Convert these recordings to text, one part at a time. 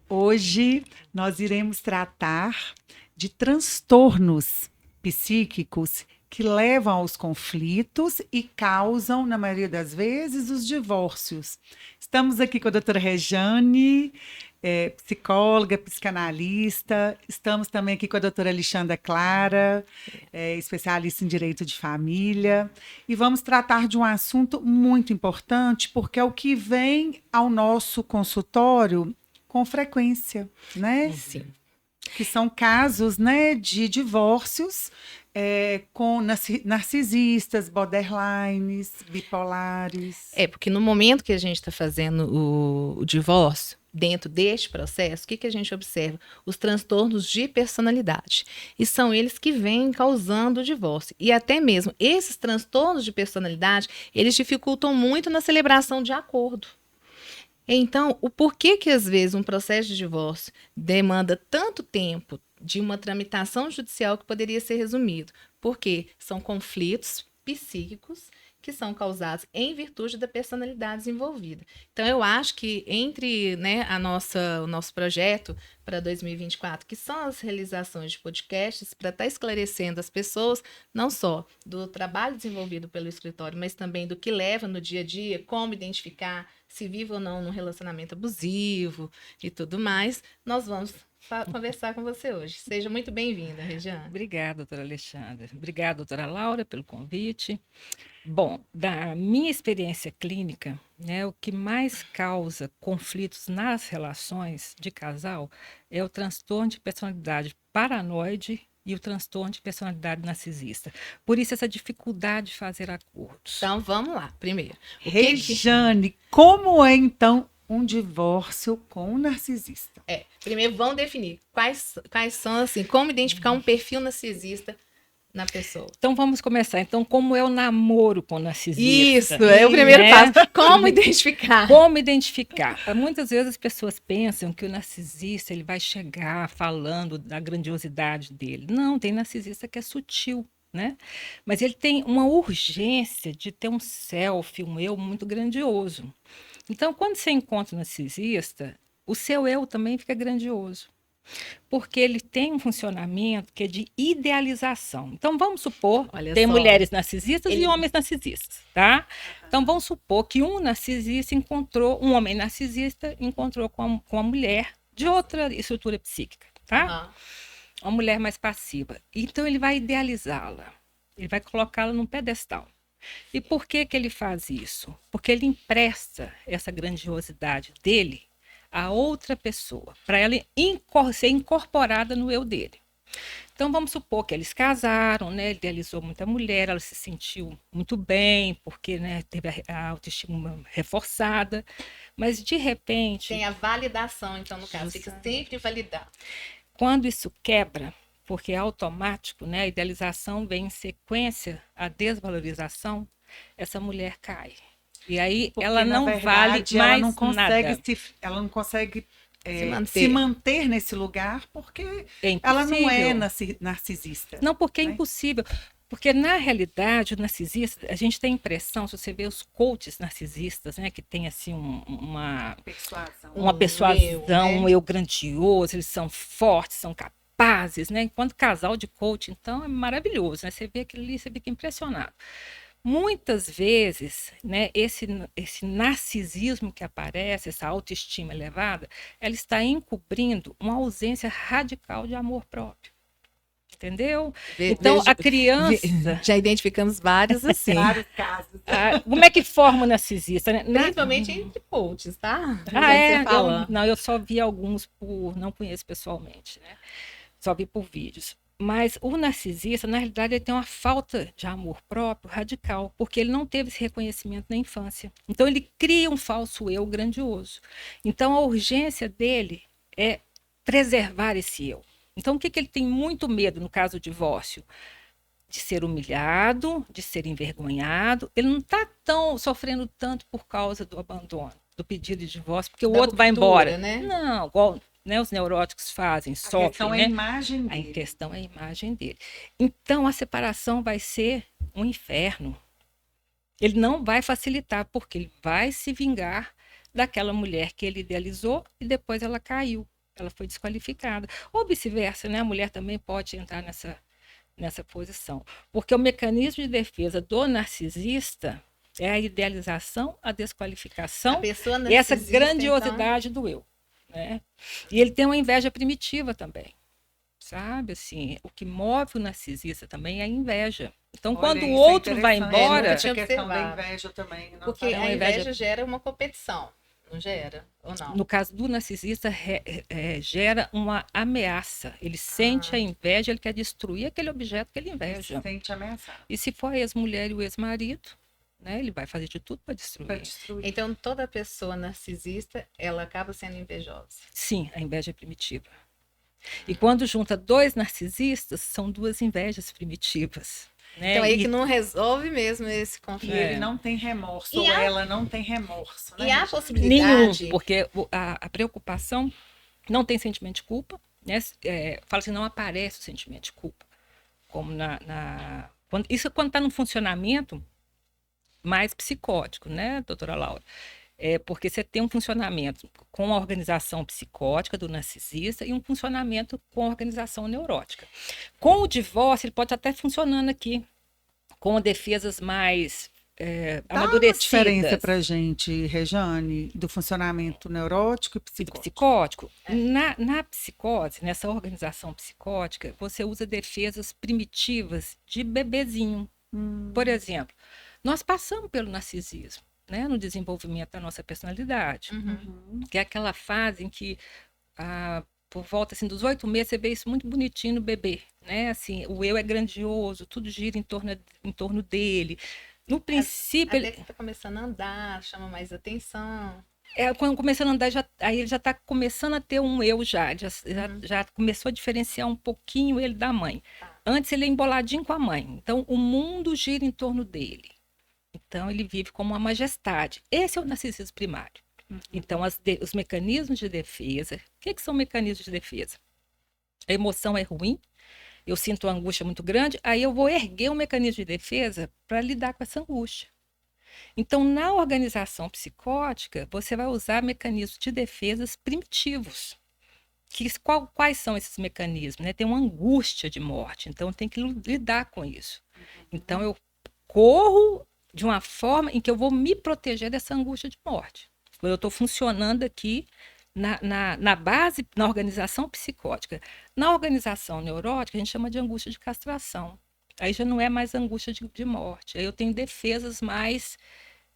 Hoje nós iremos tratar de transtornos psíquicos que levam aos conflitos e causam, na maioria das vezes, os divórcios. Estamos aqui com a doutora Rejane, psicóloga, psicanalista. Estamos também aqui com a doutora Alexandra Clara, especialista em direito de família. E vamos tratar de um assunto muito importante, porque é o que vem ao nosso consultório com frequência, né? Sim. Que são casos, né, de divórcios com narcisistas, borderlines, bipolares. Porque no momento que a gente está fazendo o divórcio, dentro deste processo, o que a gente observa? Os transtornos de personalidade. E são eles que vêm causando o divórcio. E até mesmo esses transtornos de personalidade, eles dificultam muito na celebração de acordo. Então, o porquê que às vezes um processo de divórcio demanda tanto tempo de uma tramitação judicial que poderia ser resumido? Porque são conflitos psíquicos que são causados em virtude da personalidade desenvolvida. Então, eu acho que entre, né, o nosso projeto para 2024, que são as realizações de podcasts, para estar esclarecendo as pessoas, não só do trabalho desenvolvido pelo escritório, mas também do que leva no dia a dia, como identificar se vive ou não num relacionamento abusivo e tudo mais, nós vamos conversar com você hoje. Seja muito bem-vinda, Regiane. Obrigada, doutora Alexandra. Obrigada, doutora Laura, pelo convite. Bom, da minha experiência clínica, né, o que mais causa conflitos nas relações de casal é o transtorno de personalidade paranoide e o transtorno de personalidade narcisista. Por isso, essa dificuldade de fazer acordos. Então, vamos lá. Primeiro, Rejane, como é, então, um divórcio com um narcisista? Primeiro, vamos definir quais são, assim, como identificar um perfil narcisista na pessoa. Então, vamos começar. Então, como é o namoro com o narcisista? Isso, é o primeiro passo. Como identificar? Como identificar? Muitas vezes as pessoas pensam que o narcisista ele vai chegar falando da grandiosidade dele. Não, tem narcisista que é sutil, né? Mas ele tem uma urgência de ter um self, um eu muito grandioso. Então, quando você encontra um narcisista, o seu eu também fica grandioso. Porque ele tem um funcionamento que é de idealização. Então, vamos supor, tem mulheres narcisistas e homens narcisistas, tá? Então, vamos supor que um homem narcisista encontrou com uma mulher de outra estrutura psíquica, tá? Uma mulher mais passiva. Então, ele vai idealizá-la. Ele vai colocá-la num pedestal. E por que ele faz isso? Porque ele empresta essa grandiosidade dele a outra pessoa, para ela ser incorporada no eu dele. Então, vamos supor que eles casaram, né? Ele idealizou muita mulher, ela se sentiu muito bem, porque, né, teve a autoestima reforçada, mas, de repente... Tem a validação, então, no caso, fica sempre validar. Quando isso quebra, porque é automático, né? A idealização vem em sequência à desvalorização, essa mulher cai. E aí porque, ela não verdade, vale mais nada. Ela não consegue se manter nesse lugar porque ela não é narcisista. Não, porque é impossível. Porque, na realidade, o narcisista, a gente tem a impressão, se você vê os coaches narcisistas, né, que tem assim uma persuasão, um eu grandioso, eles são fortes, são capazes, né? Enquanto casal de coach, então, é maravilhoso, né? Você vê aquilo ali, você fica impressionado. Muitas vezes, né, esse narcisismo que aparece, essa autoestima elevada, ela está encobrindo uma ausência radical de amor próprio. Entendeu? Então, a criança... Já identificamos vários, assim. Vários casos. Como é que forma o narcisista? Né? Principalmente entre coaches, tá? Eu só vi alguns, não conheço pessoalmente, né? Só vi por vídeos. Mas o narcisista, na realidade, ele tem uma falta de amor próprio radical, porque ele não teve esse reconhecimento na infância. Então, ele cria um falso eu grandioso. Então, a urgência dele é preservar esse eu. Então, o que ele tem muito medo no caso do divórcio? De ser humilhado, de ser envergonhado. Ele não está sofrendo tanto por causa do abandono, do pedido de divórcio, porque o outro vai embora. Né? Não, igual... Né, os neuróticos fazem, sofrem. A questão é a imagem dele. A questão é a imagem dele. Então, a separação vai ser um inferno. Ele não vai facilitar, porque ele vai se vingar daquela mulher que ele idealizou e depois ela caiu. ela foi desqualificada. Ou vice-versa, né? A mulher também pode entrar nessa posição. Porque o mecanismo de defesa do narcisista é a idealização, a A desqualificação pessoa e essa narcisista, grandiosidade do eu, né? E ele tem uma inveja primitiva também, sabe? Assim, o que move o narcisista também é a inveja. Então, Olha, quando o isso é outro vai interessante, embora, essa tinha questão da observado. inveja também. Não porque sabia. a inveja- inveja gera uma competição, não gera? Ou não? no caso do narcisista, gera uma ameaça. Ele sente a inveja, ele quer destruir aquele objeto que ele Ele inveja. se sente ameaçado E se for a ex-mulher e o ex-marido, né, ele vai fazer de tudo para para destruir. destruir. Então, toda pessoa narcisista, ela acaba sendo invejosa. Sim, a inveja é primitiva. E quando junta dois narcisistas, são duas invejas primitivas. Né? Então, aí E- que não resolve mesmo esse E conflito. ele não tem remorso, E ou a- ela não tem remorso, né? E há Regina? Nenhum, possibilidade. porque a preocupação não tem sentimento de culpa, né? Fala assim, não aparece o sentimento de culpa. Como isso quando está no funcionamento mais psicótico, né, doutora Laura? Porque você tem um funcionamento com a organização psicótica do narcisista e um funcionamento com a organização neurótica. Com o divórcio, ele pode estar até funcionando aqui, com defesas mais Dá uma amadurecidas. diferença para gente, Rejane, do funcionamento neurótico e E do psicótico. psicótico, na psicose, nessa organização psicótica, você usa defesas primitivas de bebezinho. Por exemplo, nós passamos pelo narcisismo, né, no desenvolvimento da nossa personalidade, que é aquela fase em que, por volta assim, dos 8 meses, você vê isso muito bonitinho no bebê, né? Assim, o eu é grandioso, tudo gira em torno dele. No princípio, Até que está começando a andar, chama mais atenção. quando começando a andar, aí ele já está começando a ter um eu já começou a diferenciar um pouquinho ele da mãe. Antes ele é emboladinho com a mãe, então o mundo gira em torno dele. Então ele vive como uma majestade. Esse é o narcisismo primário. Então os mecanismos de defesa, o que são mecanismos de defesa? A emoção é ruim, eu sinto uma angústia muito grande, aí eu vou erguer um mecanismo de defesa para lidar com essa angústia. Então, na organização psicótica, você vai usar mecanismos de defesas primitivos. Quais são esses mecanismos? Né? Tem uma angústia de morte, então tem que lidar com isso. Então, eu corro de uma forma em que eu vou me proteger dessa angústia de morte. Eu estou funcionando aqui na base, na organização psicótica. Na organização neurótica, a gente chama de angústia de castração. Aí já não é mais angústia de morte. Aí eu tenho defesas mais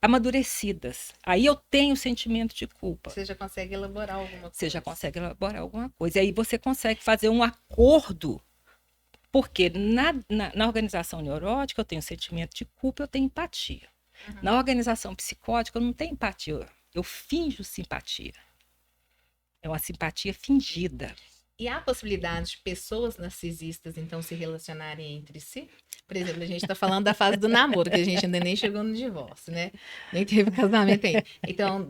amadurecidas. Aí eu tenho sentimento de culpa. Você já consegue elaborar alguma coisa. Você já consegue elaborar alguma coisa. E aí você consegue fazer um acordo. Porque na organização neurótica eu tenho sentimento de culpa, eu tenho empatia. Na organização psicótica eu não tenho empatia. Eu finjo simpatia. É uma simpatia fingida. E há possibilidade de pessoas narcisistas, então, se relacionarem entre si? Por exemplo, a gente está falando da fase do namoro, que a gente ainda nem chegou no divórcio, né? Nem teve casamento ainda. Então,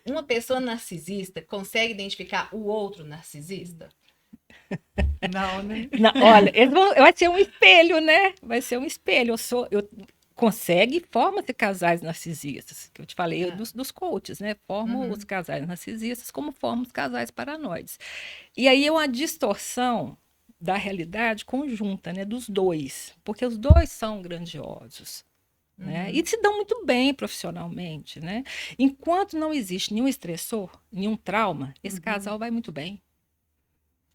uma pessoa narcisista consegue identificar o outro narcisista? Não, né? Olha, vai ser um espelho, né? Vai ser um espelho. Forma-se casais narcisistas, que eu te falei dos coaches, né? Formam os casais narcisistas como formam os casais paranoides. E aí é uma distorção da realidade conjunta, né? Dos dois, porque os dois são grandiosos. Né? E se dão muito bem profissionalmente, né? Enquanto não existe nenhum estressor, nenhum trauma, esse casal vai muito bem.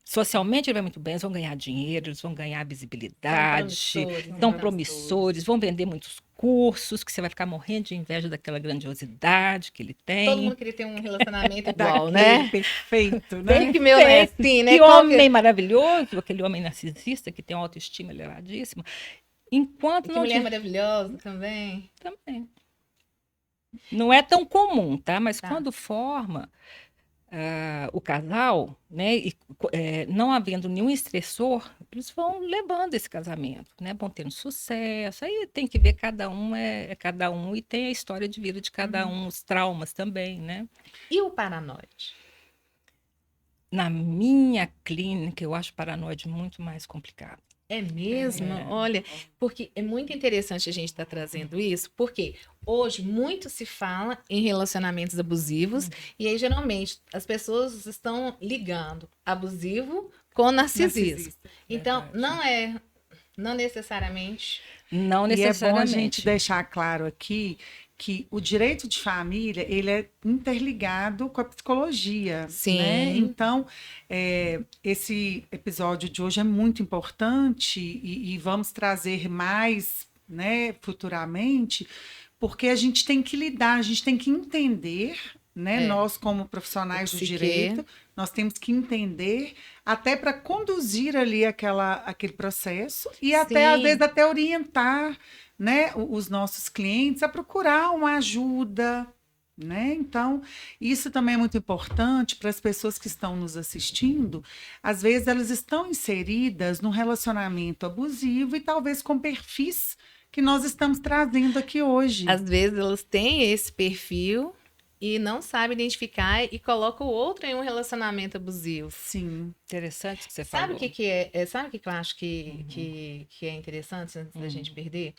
Socialmente ele vai muito bem, eles vão ganhar dinheiro, eles vão ganhar visibilidade, são promissores, vão vender muitos cursos, que você vai ficar morrendo de inveja daquela grandiosidade que ele tem. Todo mundo queria ter um relacionamento igual, né? Perfeito, né? Bem que meu não é assim, né? Que homem maravilhoso, aquele homem narcisista que tem uma autoestima elevadíssima. Enquanto não mulher maravilhosa também. Também. Não é tão comum, tá? Mas quando forma o casal, né, e não havendo nenhum estressor, eles vão levando esse casamento, né, vão tendo sucesso. Aí tem que ver cada um é cada um e tem a história de vida de cada um, os traumas também, né? E o paranoide? Na minha clínica, eu acho o paranoide muito mais complicado. É mesmo? Olha, porque é muito interessante a gente estar trazendo isso, porque hoje muito se fala em relacionamentos abusivos, e aí geralmente as pessoas estão ligando abusivo com narcisismo. Narcisista. Então, Verdade. não necessariamente. Não E é bom a gente necessariamente. deixar claro aqui que o direito de família ele é interligado com a psicologia, né? Sim, Então, esse episódio de hoje é muito importante e vamos trazer mais, né, futuramente, porque a gente tem que lidar, a gente tem que entender, né? é. Nós, como O profissionais do psique, direito, nós temos que entender até para conduzir ali aquele processo e até, às vezes, sim, até orientar, né, os nossos clientes a procurar uma ajuda, né? Então, isso também é muito importante para as pessoas que estão nos assistindo. Às vezes, elas estão inseridas num relacionamento abusivo e talvez com perfis que nós estamos trazendo aqui hoje. às vezes elas têm esse perfil e não sabem identificar e colocam o outro em um relacionamento abusivo. Sim, Interessante que você Sabe o falou. que é? Sabe o que eu acho que é interessante antes da gente perder?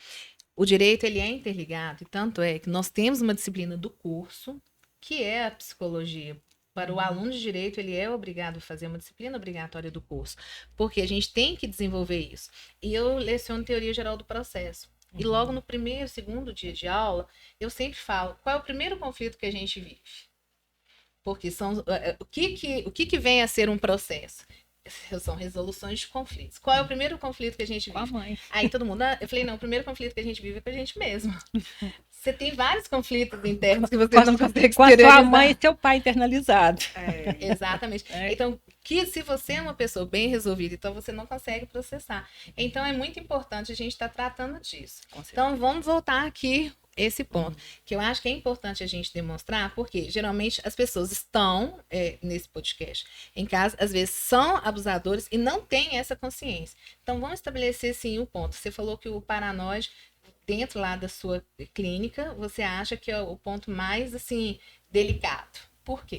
O direito ele é interligado, e tanto é que nós temos uma disciplina do curso, que é a psicologia. Para o aluno de direito, ele é obrigado a fazer uma disciplina obrigatória do curso, porque a gente tem que desenvolver isso. E eu leciono teoria geral do processo. E logo no primeiro, segundo dia de aula, eu sempre falo qual é o primeiro conflito que a gente vive. Porque o que vem a ser um processo? São resoluções de conflitos. Qual é o primeiro conflito que a gente Com a vive? mãe. Aí todo mundo, eu falei, não, o primeiro conflito que a gente vive é com a gente mesmo. Você tem vários conflitos internos que você não consegue Com a sua exteriorizar. mãe e seu pai internalizado. Exatamente. É. Então, que se você é uma pessoa bem resolvida, então você não consegue processar. Então, é muito importante a gente estar tratando disso. Com certeza. Então, vamos voltar aqui esse ponto, que eu acho que é importante a gente demonstrar, porque geralmente as pessoas estão nesse podcast em casa, às vezes são abusadores e não têm essa consciência. Então, vamos estabelecer sim o ponto. Você falou que o paranoide, dentro lá da sua clínica, você acha que é o ponto mais, assim, delicado. Por quê?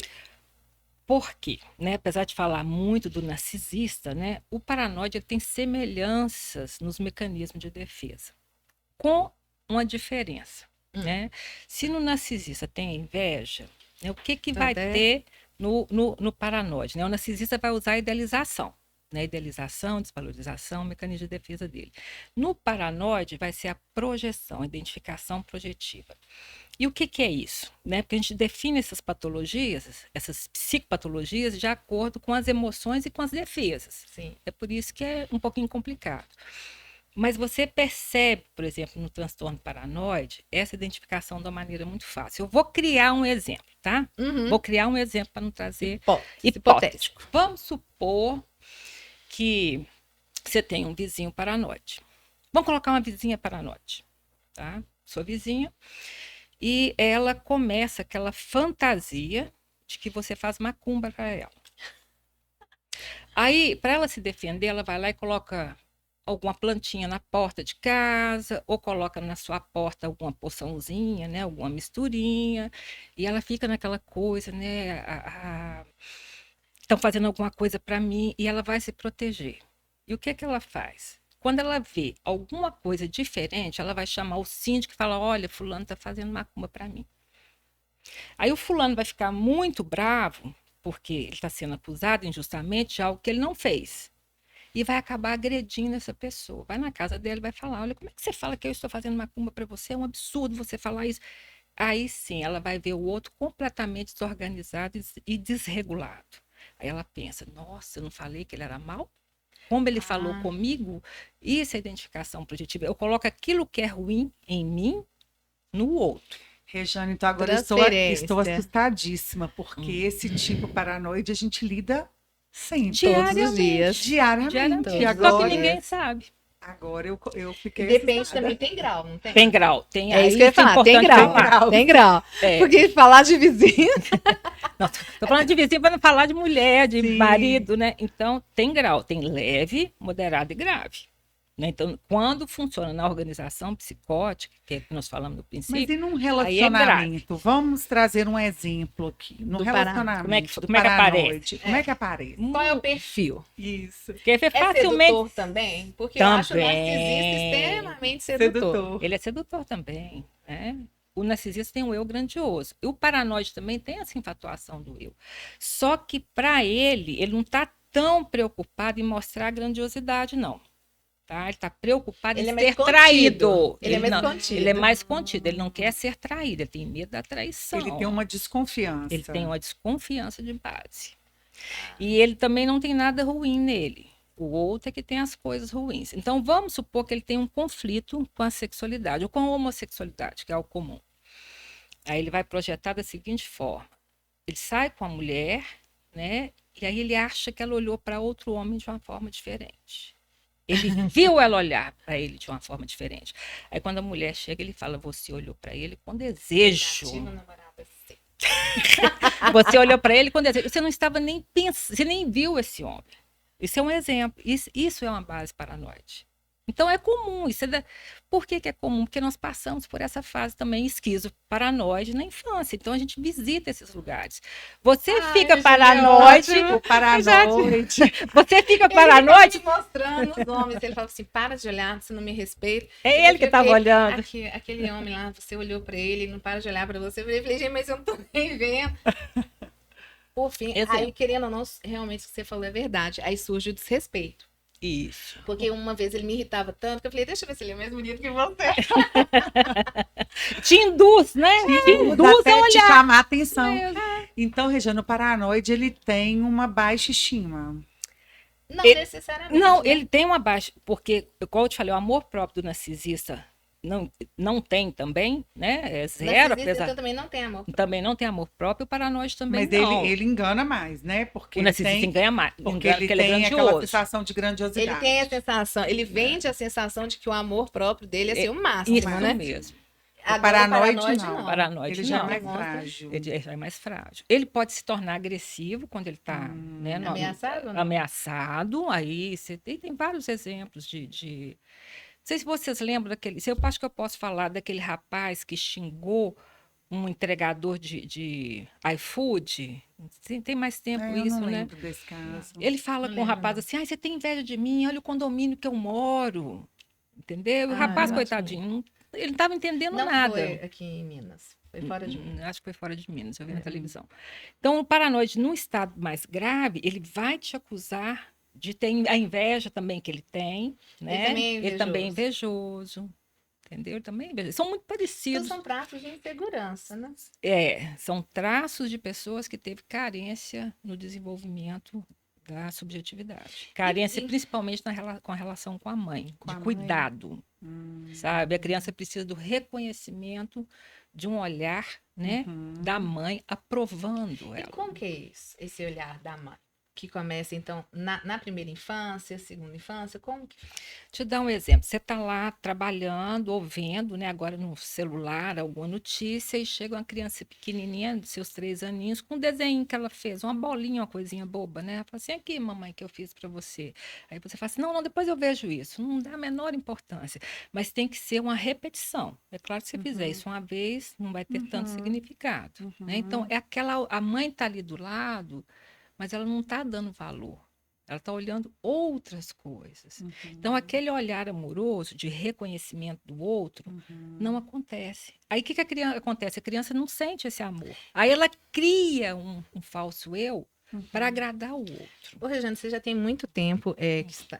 Por quê? Né? Apesar de falar muito do narcisista, né? O paranoide ele tem semelhanças nos mecanismos de defesa, com uma diferença. Né? Se no narcisista tem inveja, né? O que vai ter no paranoide? Né? O narcisista vai usar a idealização. Né? Idealização, desvalorização, mecanismo de defesa dele. No paranoide vai ser a projeção, a identificação projetiva. E o que é isso? Né? Porque a gente define essas patologias, essas psicopatologias, de acordo com as emoções e com as defesas. Sim. É por isso que é um pouquinho complicado. Mas você percebe, por exemplo, no transtorno paranoide, essa identificação de uma maneira muito fácil. Eu vou criar um exemplo, tá? Uhum. Vou criar um exemplo para não trazer Hipotético. Vamos supor que você tem um vizinho paranoide. Vamos colocar uma vizinha paranoide, tá? Sua vizinha. E ela começa aquela fantasia de que você faz macumba para ela. Aí, para ela se defender, ela vai lá e coloca alguma plantinha na porta de casa, ou coloca na sua porta alguma poçãozinha, né, alguma misturinha, e ela fica naquela coisa, né, estão fazendo alguma coisa para mim, e ela vai se proteger. E o que ela faz? Quando ela vê alguma coisa diferente, ela vai chamar o síndico e falar, olha, fulano está fazendo macumba para mim. Aí o fulano vai ficar muito bravo, porque ele está sendo acusado injustamente de algo que ele não fez. E vai acabar agredindo essa pessoa. Vai na casa dele e vai falar, olha, como é que você fala que eu estou fazendo macumba para você? É um absurdo você falar isso. Aí sim, ela vai ver o outro completamente desorganizado e desregulado. Aí ela pensa, nossa, eu não falei que ele era mau? Como ele falou comigo, isso é identificação projetiva. Eu coloco aquilo que é ruim em mim no outro. Rejane, então agora estou assustadíssima, porque esse tipo paranoide a gente lida sempre. Todos os dias. Diariamente. Só Agora, que ninguém sabe. Agora eu fiquei Depende assustada. também, tem grau, não tem? Tem grau. Tem, É isso que eu ia falar, tem grau. Tem grau. É. Porque falar de vizinho... Não, tô falando de vizinho para não falar de mulher, de Sim. marido, né? Então, tem grau. Tem leve, moderado e grave. né? Então, quando funciona na organização psicótica, que é o que nós falamos no Mas princípio, e num aí é grave. relacionamento? Vamos trazer um exemplo aqui. No Do relacionamento, como é que paranoide, como é que aparece? Qual é o perfil? Isso. Porque É facilmente sedutor também? Porque eu acho o narcisista também. extremamente sedutor. Ele é sedutor também, né? O narcisista tem um eu grandioso. E o paranoide também tem essa infatuação do eu. Só que para ele não está tão preocupado em mostrar a grandiosidade, não. Tá? Ele está preocupado Ele em é mais ser contido. traído. Ele é mais não, contido. Ele é mais contido. Ele não quer ser traído. Ele tem medo da traição. Ele tem uma desconfiança. Ele tem uma desconfiança de base. E ele também não tem nada ruim nele. O outro é que tem as coisas ruins. Então, vamos supor que ele tem um conflito com a sexualidade ou com a homossexualidade, que é o comum. Aí ele vai projetar da seguinte forma. Ele sai com a mulher, né? E aí ele acha que ela olhou para outro homem de uma forma diferente. Ele viu ela olhar para ele de uma forma diferente. Aí quando a mulher chega, ele fala, você olhou para ele com desejo. Você olhou para ele com desejo. Você não estava nem pensando, você nem viu esse homem. Isso é um exemplo. Isso é uma base paranoide. Então é comum. Por que é comum? Porque nós passamos por essa fase também esquizo-paranoide na infância. Então a gente visita esses lugares. Você fica paranoide. Paranoide. Você fica paranoide. Ele mostrando os homens. Ele fala assim: para de olhar, você não me respeita. É ele que estava olhando. Aquele homem lá, você olhou para ele, não para de olhar para você. Eu falei, gente, mas eu não tô nem vendo. Por fim, aí querendo ou não, realmente o que você falou é verdade. Aí surge o desrespeito. Isso. Porque uma vez ele me irritava tanto que eu falei, deixa eu ver se ele é mais bonito que você. Te induz, né? Te induz até a olhar. te chamar a atenção. Então, Regiane, o paranoide, ele tem uma baixa estima. Não necessariamente. Não, né? ele tem uma baixa, porque, como eu te falei, o amor próprio do narcisista não tem também, né? É zero, apesar. Também não tem amor. Também não tem amor próprio, o paranoide também Mas não. ele engana mais, né? Porque o narcisista engana mais. Porque Engana, ele ele tem é aquela grandioso. sensação de grandiosidade. Ele tem a sensação, ele vende a sensação de que o amor próprio dele é ser o máximo, Isso né? mesmo. O paranoide não. O paranoide ele já não. é mais frágil. Ele já é mais frágil. Ele pode se tornar agressivo quando ele está ameaçado, né? ameaçado. Aí tem vários exemplos de... Não sei se vocês lembram daquele... Eu acho que eu posso falar daquele rapaz que xingou um entregador de iFood. Tem mais tempo isso, eu não né? lembro desse caso. Ele fala com o rapaz assim, você tem inveja de mim? Olha o condomínio que eu moro. Entendeu? O rapaz, coitadinho, ele não estava entendendo nada. Não foi aqui em Minas. Foi fora de Minas. Acho que foi fora de Minas, eu vi na televisão. Então, o paranoide, num estado mais grave, ele vai te acusar de ter a inveja também que ele tem, né? Ele também é invejoso. Entendeu? Ele também é invejoso. São muito parecidos. Então, são traços de insegurança, né? São traços de pessoas que teve carência no desenvolvimento da subjetividade. Carência principalmente com a relação com a mãe, de cuidado. Sabe? A criança precisa do reconhecimento de um olhar, né, da mãe aprovando ela. E como que é isso, esse olhar da mãe? Que começa, então, na primeira infância, segunda infância, como que faz? Te dar um exemplo. Você está lá trabalhando ou vendo, né, agora no celular, alguma notícia, e chega uma criança pequenininha, de seus 3 aninhos, com um desenho que ela fez, uma bolinha, uma coisinha boba, né? Ela fala assim, aqui, mamãe, que eu fiz para você. Aí você fala assim, não, depois eu vejo isso. Não dá a menor importância. Mas tem que ser uma repetição. É claro que se você fizer isso uma vez, não vai ter tanto significado. Né? Então, a mãe está ali do lado, mas ela não está dando valor. Ela está olhando outras coisas. Então, aquele olhar amoroso de reconhecimento do outro não acontece. Aí, o que acontece? A criança não sente esse amor. Aí, ela cria um falso eu para agradar o outro. Ô, Regiane, você já tem muito tempo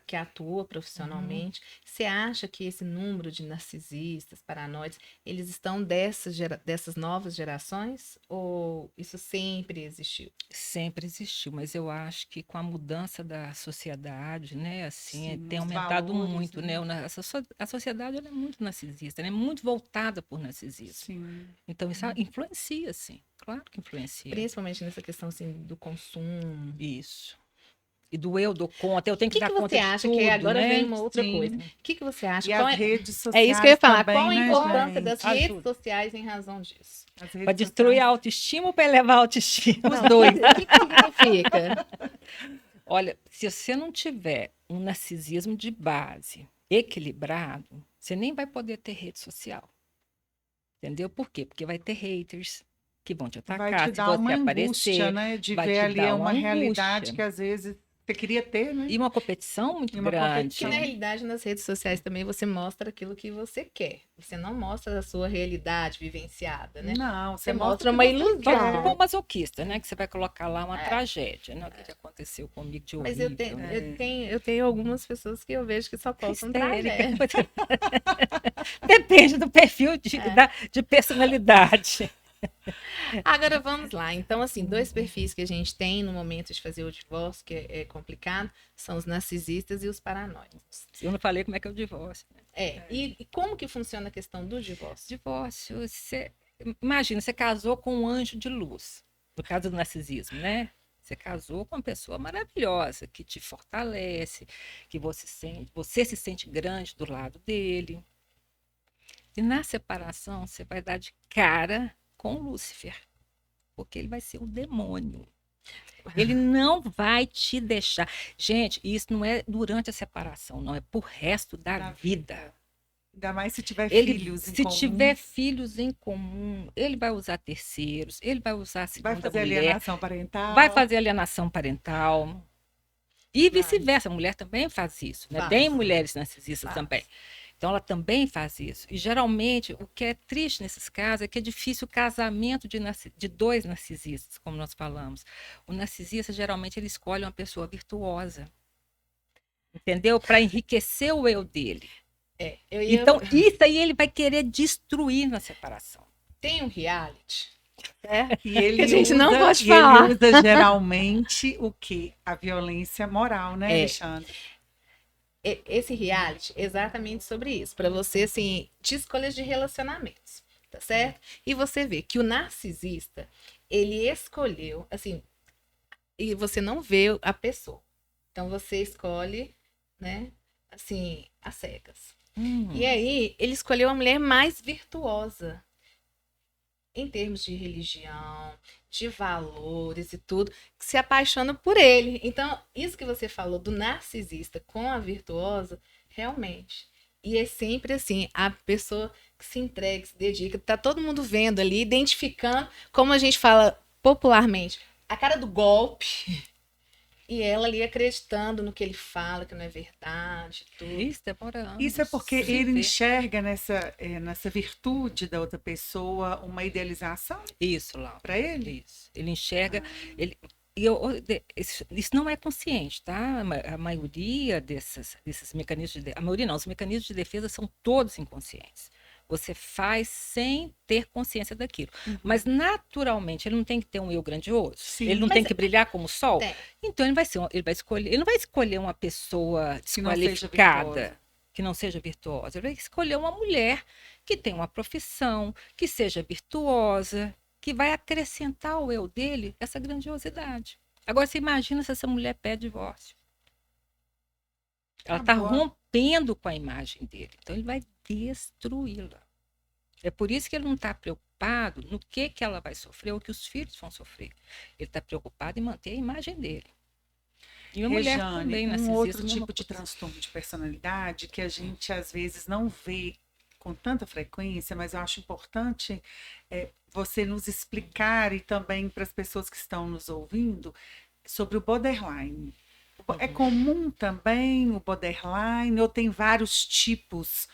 que atua profissionalmente. Você acha que esse número de narcisistas, paranoides, eles estão dessas novas gerações? Ou isso sempre existiu? Sempre existiu, mas eu acho que com a mudança da sociedade, né, assim, Sim, tem os aumentado valores, muito, né? A sociedade ela é muito narcisista, ela é muito voltada por narcisismo. Sim. Então, isso influencia, sim. Claro que influencia. Principalmente nessa questão assim, do consumo. Isso. E do eu dou conta, eu tenho que dar conta de tudo, O que você acha que agora né? vem uma outra Sim. coisa? O que você acha? E Qual as é... redes sociais É isso que eu ia falar. também, Qual a né, importância gente? das redes sociais em razão disso? As redes Para destruir a sociais. autoestima ou para elevar a autoestima? Os dois. O que significa? Olha, se você não tiver um narcisismo de base, equilibrado, você nem vai poder ter rede social. Entendeu? Por quê? Porque vai ter haters que vão te Vai atacar te se dar uma você angústia, aparecer, né? De vai ver te ali dar uma uma realidade angústia. que às vezes você queria ter, né? E uma competição muito E uma grande. Que na realidade nas redes sociais também você mostra aquilo que você quer. Você não mostra a sua realidade vivenciada, né? Não, Você mostra mostra o que uma você ilusão. Vamos quer. supor masoquista, né? Que você vai colocar lá uma É. tragédia, né? O que aconteceu comigo de Mas horrível. eu tenho algumas pessoas que eu vejo que só postam Histérica. tragédia. Depende do perfil de personalidade. Agora vamos lá. Então, assim, dois perfis que a gente tem no momento de fazer o divórcio, que é complicado, são os narcisistas e os paranoicos. Eu não falei como é que é o divórcio. Né? E como que funciona a questão do divórcio? Divórcio, imagina, você casou com um anjo de luz, no caso do narcisismo, né? Você casou com uma pessoa maravilhosa, que te fortalece, que você se sente grande do lado dele. E na separação, você vai dar de cara com Lúcifer, porque ele vai ser o demônio. Ele não vai te deixar. Gente, isso não é durante a separação, não, é pro resto da vida. Ainda mais se tiver Ele, filhos em se comum. tiver filhos em comum, ele vai usar terceiros, ele vai usar a segunda Vai fazer mulher, alienação parental. vai fazer alienação parental. E vice-versa, a mulher também faz isso, né? Faz. Tem mulheres narcisistas Faz. também. Então, ela também faz isso. E, geralmente, o que é triste nesses casos é que é difícil o casamento de dois narcisistas, como nós falamos. O narcisista, geralmente, ele escolhe uma pessoa virtuosa. Entendeu? Para enriquecer o eu dele. Então, isso aí ele vai querer destruir na separação. Tem um reality. E ele Que a gente não usa- pode e ele falar. usa geralmente o quê? A violência moral, né, Alexandre? Esse reality é exatamente sobre isso, para você, assim, de escolhas de relacionamentos, tá certo? E você vê que o narcisista, ele escolheu, assim, e você não vê a pessoa. Então você escolhe, né, assim, às cegas. E aí, ele escolheu a mulher mais virtuosa em termos de religião, de valores e tudo, que se apaixona por ele. Então, isso que você falou do narcisista com a virtuosa, realmente. E é sempre assim, a pessoa que se entrega, que se dedica, tá todo mundo vendo ali, identificando, como a gente fala popularmente, a cara do golpe. E ela ali acreditando no que ele fala, que não é verdade, tudo. Isso demora anos. Isso é porque se ele vê. enxerga nessa virtude da outra pessoa uma idealização Isso, Laura. para ele? Isso. Ele enxerga. Isso não é consciente, tá? A maioria desses mecanismos a maioria não, os mecanismos de defesa são todos inconscientes. Você faz sem ter consciência daquilo. Mas, naturalmente, ele não tem que ter um eu grandioso. Sim. Ele não tem que brilhar como o sol. Tem. Então, ele não vai escolher uma pessoa Que não seja desqualificada, virtuosa. que não seja virtuosa. Ele vai escolher uma mulher que tenha uma profissão, que seja virtuosa, que vai acrescentar ao eu dele essa grandiosidade. Agora, você imagina se essa mulher pede divórcio. Ela está Agora- rompendo com a imagem dele. Então, ele vai destruí-la. É por isso que ele não está preocupado no que ela vai sofrer ou que os filhos vão sofrer. Ele está preocupado em manter a imagem dele. E a mulher Rejane, também, um narcisista, outro mesma tipo de coisa. transtorno de personalidade que a gente às vezes não vê com tanta frequência, mas eu acho importante você nos explicar e também para as pessoas que estão nos ouvindo sobre o borderline. É comum também o borderline ou tem vários tipos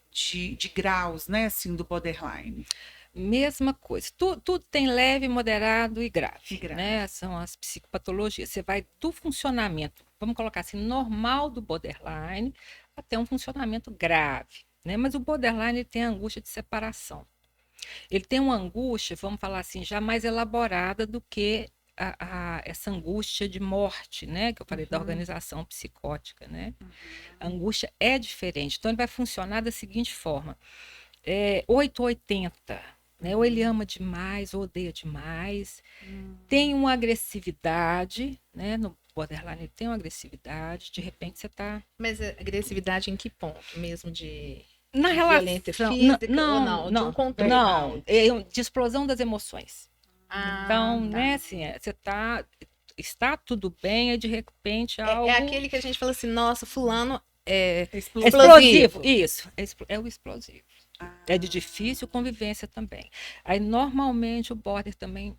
de graus, né, assim, do borderline? Mesma coisa. Tudo tem leve, moderado e grave. E grave. Né? São as psicopatologias. Você vai do funcionamento, vamos colocar assim, normal do borderline até um funcionamento grave. Né? Mas o borderline ele tem a angústia de separação. Ele tem uma angústia, vamos falar assim, já mais elaborada do que essa angústia de morte, né? Que eu falei da organização psicótica. Né? A angústia é diferente. Então, ele vai funcionar da seguinte forma. 880. Né? Ou ele ama demais, ou odeia demais. Tem uma agressividade, né? No borderline ele tem uma agressividade. De repente você está... Mas a agressividade em que ponto? Mesmo de Na violência relação... física ou não? De um controle? Não, de explosão das emoções. Então, tá. né, assim, você está tudo bem, e de repente algo... É aquele que a gente fala assim, nossa, fulano é É explosivo. Isso, é o explosivo. É de difícil convivência também. Aí, normalmente, o border também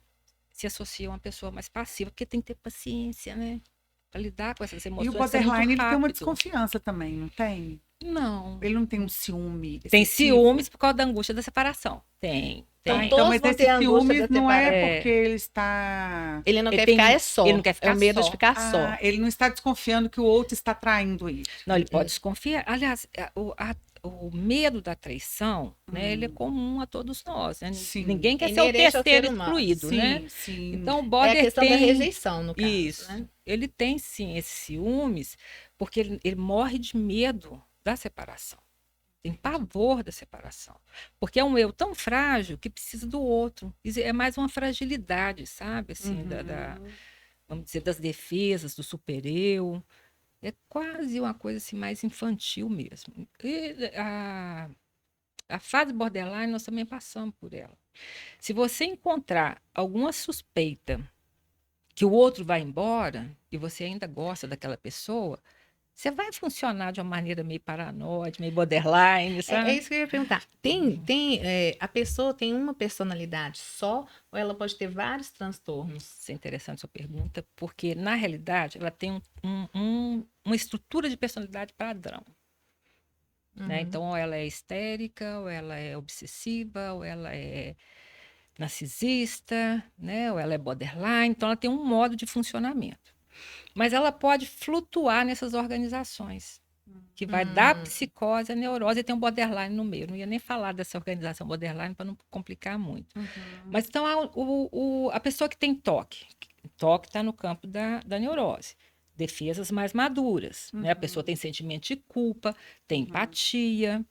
se associa a uma pessoa mais passiva, porque tem que ter paciência, né? Para lidar com essas E o emoções, isso é muito borderline, ele tem uma rápido. desconfiança também, não tem? Não. Ele não tem um ciúme Tem excessivo? ciúmes por causa da angústia da separação. Tem. Então, Ah, então, todos mas vão ter esse a angústia ciúmes da não é separação. porque ele está... Ele não Ele quer tem- ficar é ele só. não quer É ficar o medo só. de ficar Ah, só. ele não está desconfiando que o outro está traindo ele. Não, ele pode desconfiar. Aliás, o medo da traição, né, ele é comum a todos nós. Né? Sim. Ninguém quer É ser o inerente ao terceiro ser humano. excluído, Sim, né? sim. Então, o É a border questão da tem rejeição, no caso. isso. Né? Ele tem sim esses ciúmes, porque ele morre de medo da separação. Tem pavor da separação. Porque é um eu tão frágil que precisa do outro. É mais uma fragilidade, sabe? Assim, vamos dizer, das defesas, do super-eu. É quase uma coisa assim, mais infantil mesmo. E a fase borderline, nós também passamos por ela. Se você encontrar alguma suspeita que o outro vai embora e você ainda gosta daquela pessoa, você vai funcionar de uma maneira meio paranoide, meio borderline, sabe? É isso que eu ia perguntar. A pessoa tem uma personalidade só ou ela pode ter vários transtornos? Isso é interessante a sua pergunta, porque, na realidade, ela tem uma estrutura de personalidade padrão. Né? Então, ou ela é histérica, ou ela é obsessiva, ou ela é narcisista, né? Ou ela é borderline. Então, ela tem um modo de funcionamento. Mas ela pode flutuar nessas organizações, que vai da psicose à neurose, e tem um borderline no meio. Eu não ia nem falar dessa organização borderline para não complicar muito. Mas então a pessoa que tem toque está no campo da neurose. Defesas mais maduras, né? A pessoa tem sentimento de culpa, tem empatia,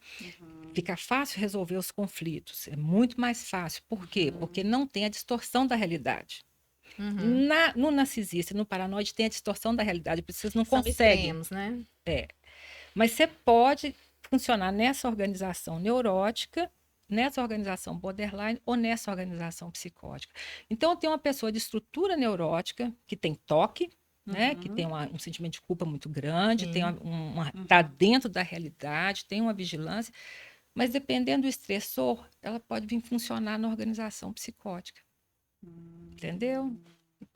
fica fácil resolver os conflitos, é muito mais fácil. Por quê? Porque não tem a distorção da realidade. No narcisista, no paranoide, tem a distorção da realidade, por isso vocês não São conseguem. extremos, né? Mas você pode funcionar nessa organização neurótica, nessa organização borderline ou nessa organização psicótica. Então, tem uma pessoa de estrutura neurótica que tem toque, né, que tem um sentimento de culpa muito grande, tem tá dentro da realidade, tem uma vigilância, mas dependendo do estressor, ela pode vir funcionar na organização psicótica. Entendeu?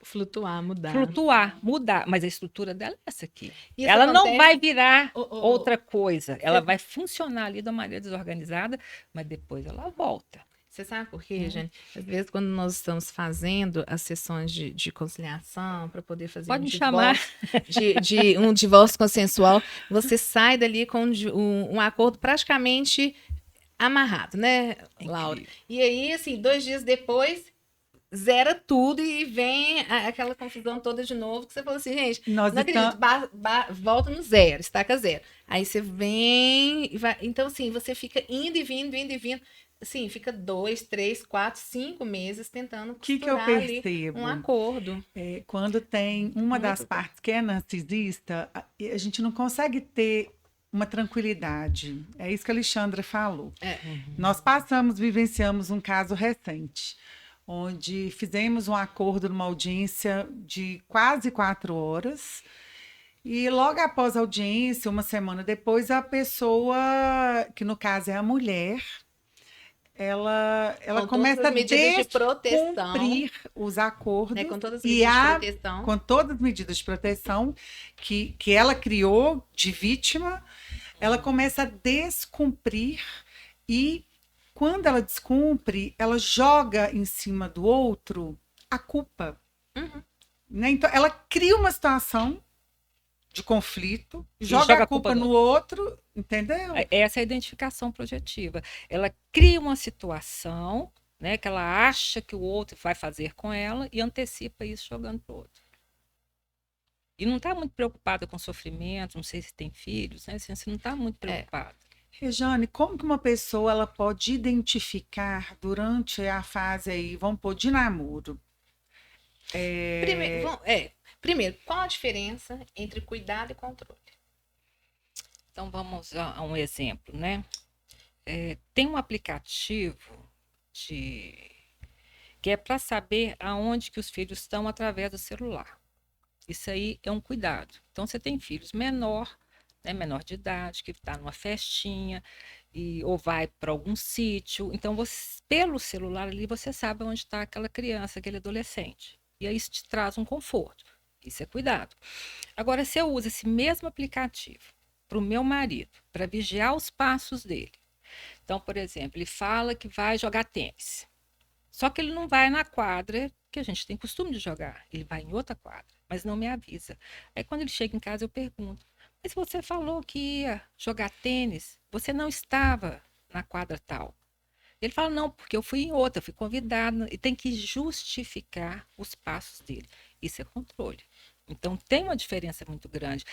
Flutuar, mudar. Flutuar, mudar, mas a estrutura dela é essa aqui. Isso Ela não acontece- vai virar Ô, ô, ô. outra coisa. Ela vai funcionar ali de uma maneira desorganizada, mas depois ela volta. Você sabe por quê, Jane? Às vezes, quando nós estamos fazendo as sessões de conciliação para poder fazer Pode um me divórcio, de um divórcio consensual, você sai dali com um acordo praticamente amarrado, né, Laura? E aí, assim, 2 dias depois, zera tudo e vem aquela confusão toda de novo, que você falou assim, gente, Nós não acredito, volta no zero, estaca zero. Aí você vem e vai. Então, assim, você fica indo e vindo. Assim, fica 2, 3, 4, 5 meses tentando Que eu costurar ali percebo? um acordo. Quando tem uma das Muito partes que é narcisista, a gente não consegue ter uma tranquilidade. É isso que a Alexandra falou. Nós vivenciamos um caso recente, onde fizemos um acordo numa audiência de quase 4 horas. E logo após a audiência, uma semana depois, a pessoa, que no caso é a mulher, ela Com começa todas as medidas de a proteção, descumprir os acordos, né, com todas as e medidas de proteção. com todas as medidas de proteção que ela criou de vítima, ela começa a descumprir e quando ela descumpre, ela joga em cima do outro a culpa. Né? Então, ela cria uma situação de conflito, joga a culpa no outro, entendeu? Essa é a identificação projetiva. Ela cria uma situação, né, que ela acha que o outro vai fazer com ela e antecipa isso jogando para o outro. E não está muito preocupada com sofrimento, não sei se tem filhos, né? Você não está muito preocupada. Rejane, como que uma pessoa ela pode identificar durante a fase aí, vamos pôr, de namoro? Primeiro, qual a diferença entre cuidado e controle? Então, vamos a um exemplo, né? Tem um aplicativo que é para saber aonde que os filhos estão através do celular. Isso aí é um cuidado. Então, você tem filhos menor, né, menor de idade, que está numa festinha, ou vai para algum sítio. Então, pelo celular ali, você sabe onde está aquela criança, aquele adolescente. E aí isso te traz um conforto. Isso é cuidado. Agora, se eu uso esse mesmo aplicativo para o meu marido, para vigiar os passos dele. Então, por exemplo, ele fala que vai jogar tênis. Só que ele não vai na quadra que a gente tem costume de jogar. Ele vai em outra quadra, mas não me avisa. Aí quando ele chega em casa, eu pergunto: mas você falou que ia jogar tênis, você não estava na quadra tal. Ele fala: não, porque eu fui em outra, fui convidado. E tem que justificar os passos dele. Isso é controle. Então tem uma diferença muito grande.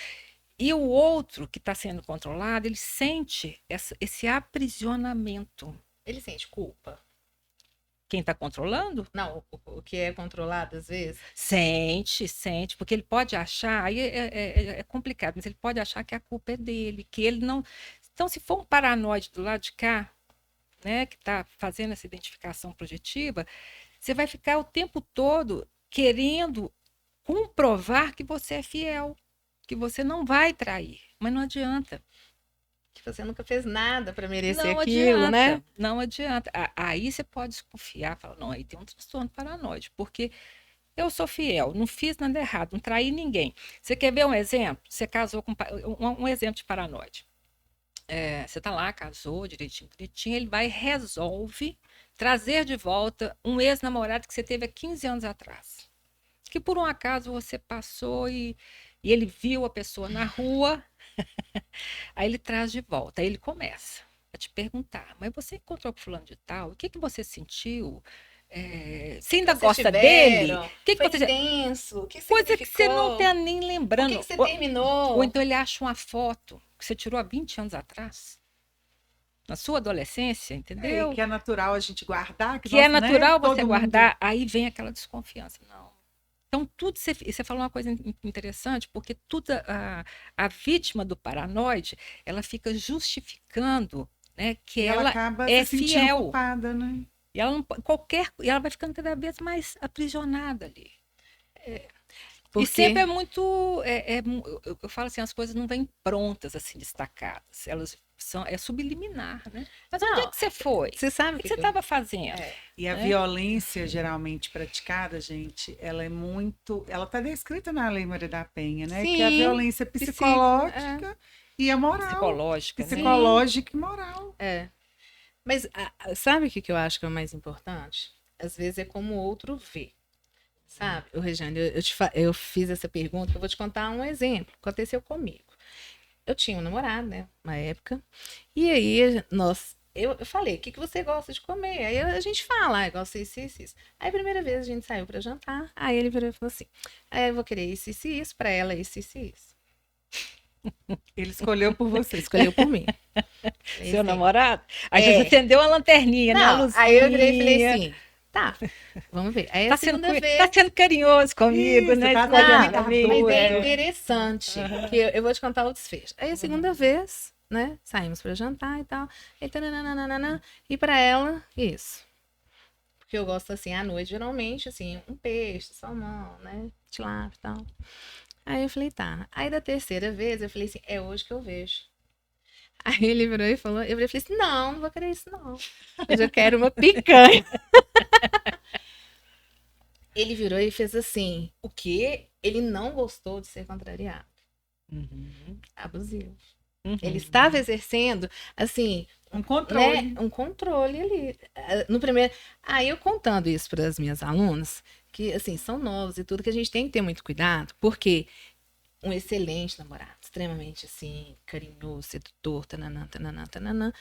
E o outro que está sendo controlado, ele sente esse aprisionamento. Ele sente culpa? Quem está controlando? Não, o que é controlado às vezes? Sente, porque ele pode achar, aí é complicado, mas ele pode achar que a culpa é dele, que ele não. Então, se for um paranoide do lado de cá, né, que está fazendo essa identificação projetiva, você vai ficar o tempo todo querendo comprovar que você é fiel, que você não vai trair, mas não adianta. Que você nunca fez nada para merecer Não aquilo, adianta, né? não adianta. Aí você pode desconfiar, falar: não, aí tem um transtorno paranoide, porque eu sou fiel, não fiz nada errado, não traí ninguém. Você quer ver um exemplo? Você casou com um exemplo de paranoide. Você está lá, casou direitinho, bonitinho, ele vai e resolve trazer de volta um ex-namorado que você teve há 15 anos atrás. Que por um acaso você passou e ele viu a pessoa na rua, aí ele traz de volta, aí ele começa a te perguntar: mas você encontrou com fulano de tal? O que você sentiu? Você ainda gosta dele? O que Foi você... tenso? O que Coisa que você não significou? está nem lembrando. Por que você terminou? Ou então ele acha uma foto que você tirou há 20 anos atrás, na sua adolescência, entendeu? E que é natural a gente guardar. Que é nós, né, natural você todo guardar, mundo- aí vem aquela desconfiança. Não. Então, tudo você falou uma coisa interessante, porque a vítima do paranoide, ela fica justificando, né, que E ela ela acaba é se sentindo fiel. culpada, né? E ela não, e ela vai ficando cada vez mais aprisionada ali. E sempre é muito. Eu falo assim: as coisas não vêm prontas, assim, destacadas. Elas é subliminar, né? Mas onde é Não, que você foi? você sabe O que você estava fazendo? E a violência geralmente praticada, gente, ela é muito. Ela está descrita na Lei Maria da Penha, né? Que é a Sim, violência psicológica e a moral. Psicológica, né? Psicológica e moral. É. Mas sabe o que eu acho que é o mais importante? Às vezes é como o outro vê. Sabe, Regiane, eu fiz essa pergunta, eu vou te contar um exemplo. Aconteceu comigo. Eu tinha um namorado, né, uma época, e aí eu falei: o que você gosta de comer? Aí a gente fala: eu gosto disso, isso, isso. Aí a primeira vez a gente saiu para jantar, aí ele virou e falou assim: eu vou querer isso, para ela, isso. Ele escolheu por você. Escolheu por mim. Seu namorado? Aí já acendeu a lanterninha, né? A Não, luzinha. aí eu virei e falei assim: tá, vamos ver. Aí a segunda vez. Tá sendo carinhoso comigo, Isso, né? tá Escolhendo dando comigo, Mas é é. interessante, que eu vou te contar o desfecho. Aí a segunda vez, né, saímos para jantar e tal, e para ela, isso. Porque eu gosto assim, à noite, geralmente, assim, um peixe, salmão, né, tilápia e tal. Aí eu falei: tá. Aí da terceira vez, eu falei assim: é hoje que eu vejo. Aí ele virou e falou, eu falei assim: não vou querer isso não. Hoje eu quero uma picanha. Ele virou e fez assim: o quê? Ele não gostou de ser contrariado. Abusivo. Ele estava exercendo, assim, Um controle. né, um controle ali. No primeiro. Aí eu contando isso para as minhas alunas, que assim, são novos e tudo, que a gente tem que ter muito cuidado, porque um excelente namorado, extremamente assim, carinhoso, sedutor, tananã, tananã, tananã.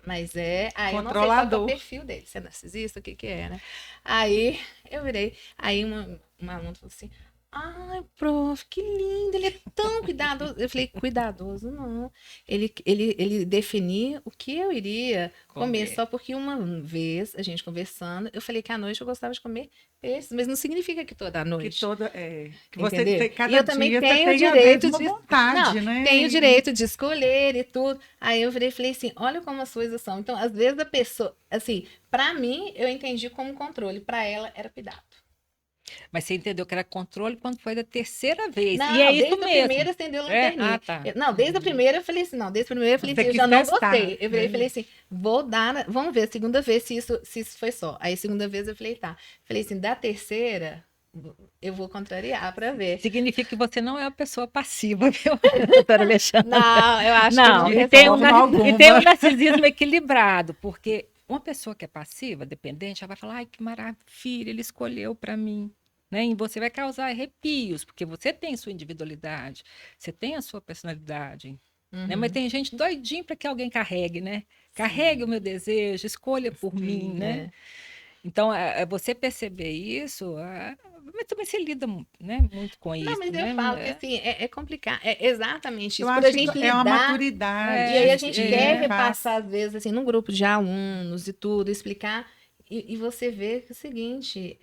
Mas aí eu não sei qual que é o Controlador. perfil dele, se é narcisista, o que que é, né? Aí eu virei, aí uma aluna falou assim: ai, prof, que lindo, ele é tão cuidadoso. Eu falei: cuidadoso não. Ele definia o que eu iria comer, só porque uma vez, a gente conversando, eu falei que à noite eu gostava de comer peixes, mas não significa que toda noite. Que toda. Que você Entendeu? tem, cada E eu também dia tenho você o tem direito uma de vontade, não, né? tenho o direito de escolher e tudo. Aí eu virei e falei assim: olha como as coisas são. Então, às vezes a pessoa, assim, para mim eu entendi como controle, para ela era cuidado. Mas você entendeu que era controle quando foi da terceira vez. Não, E é isso desde a mesmo. primeira acendeu a É? lanterninha. Ah, tá. Não, desde a primeira eu falei assim, não, desde a primeira eu falei Você assim, eu quis já não testar, gostei. Eu né? falei assim, vou dar, vamos ver a segunda vez se isso foi só. Aí a segunda vez eu falei, tá. Falei assim, da terceira eu vou contrariar pra ver. Significa que você não é uma pessoa passiva, viu, doutora Alexandra? Não, eu acho que Não, não e tem forma alguma. e tem um narcisismo equilibrado, porque uma pessoa que é passiva, dependente, ela vai falar, ai, que maravilha, ele escolheu para mim. Né? E você vai causar arrepios, porque você tem sua individualidade, você tem a sua personalidade. Né? Mas tem gente doidinha para que alguém carregue, né? Carregue o meu desejo, escolha por mim, né? É. Então, você perceber isso, mas também você lida, né, muito com Não, isso, mas eu né? falo que assim, é complicado. É exatamente Eu isso. Por a acho gente que é uma lidar. maturidade. E aí a É, gente que quer faz. repassar, às vezes, assim, num grupo de alunos e tudo, explicar. E você vê que é o seguinte,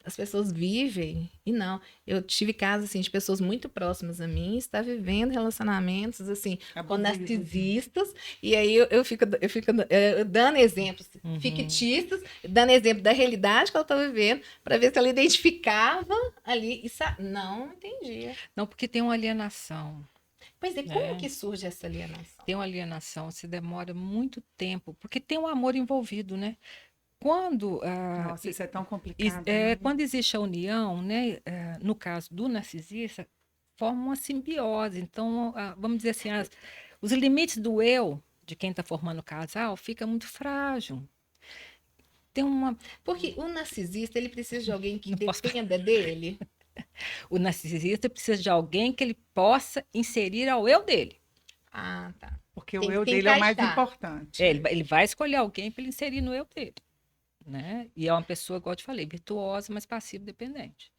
as pessoas vivem e não. Eu tive casos assim de pessoas muito próximas a mim, está vivendo relacionamentos assim com Abusivos. narcisistas e aí eu fico dando exemplos fictícios, dando exemplo da realidade que ela está vivendo para ver se ela identificava ali e não entendia. não, porque tem uma alienação. Pois é, como que surge essa alienação? Tem uma alienação, se demora muito tempo, porque tem um amor envolvido, né? Quando, Nossa, isso é tão complicado. Né? quando existe a união, né, no caso do narcisista, forma uma simbiose. Então, vamos dizer assim, os limites do eu, de quem está formando o casal, fica muito frágil. Tem uma. Porque o narcisista, ele precisa de alguém que Não posso- dependa dele. O narcisista precisa de alguém que ele possa inserir ao eu dele. Ah, tá. Porque Tem o que eu se dele é o mais encaixar. importante. Ele vai escolher alguém para ele inserir no eu dele. Né? E é uma pessoa, igual eu te falei, virtuosa, mas passivo-dependente.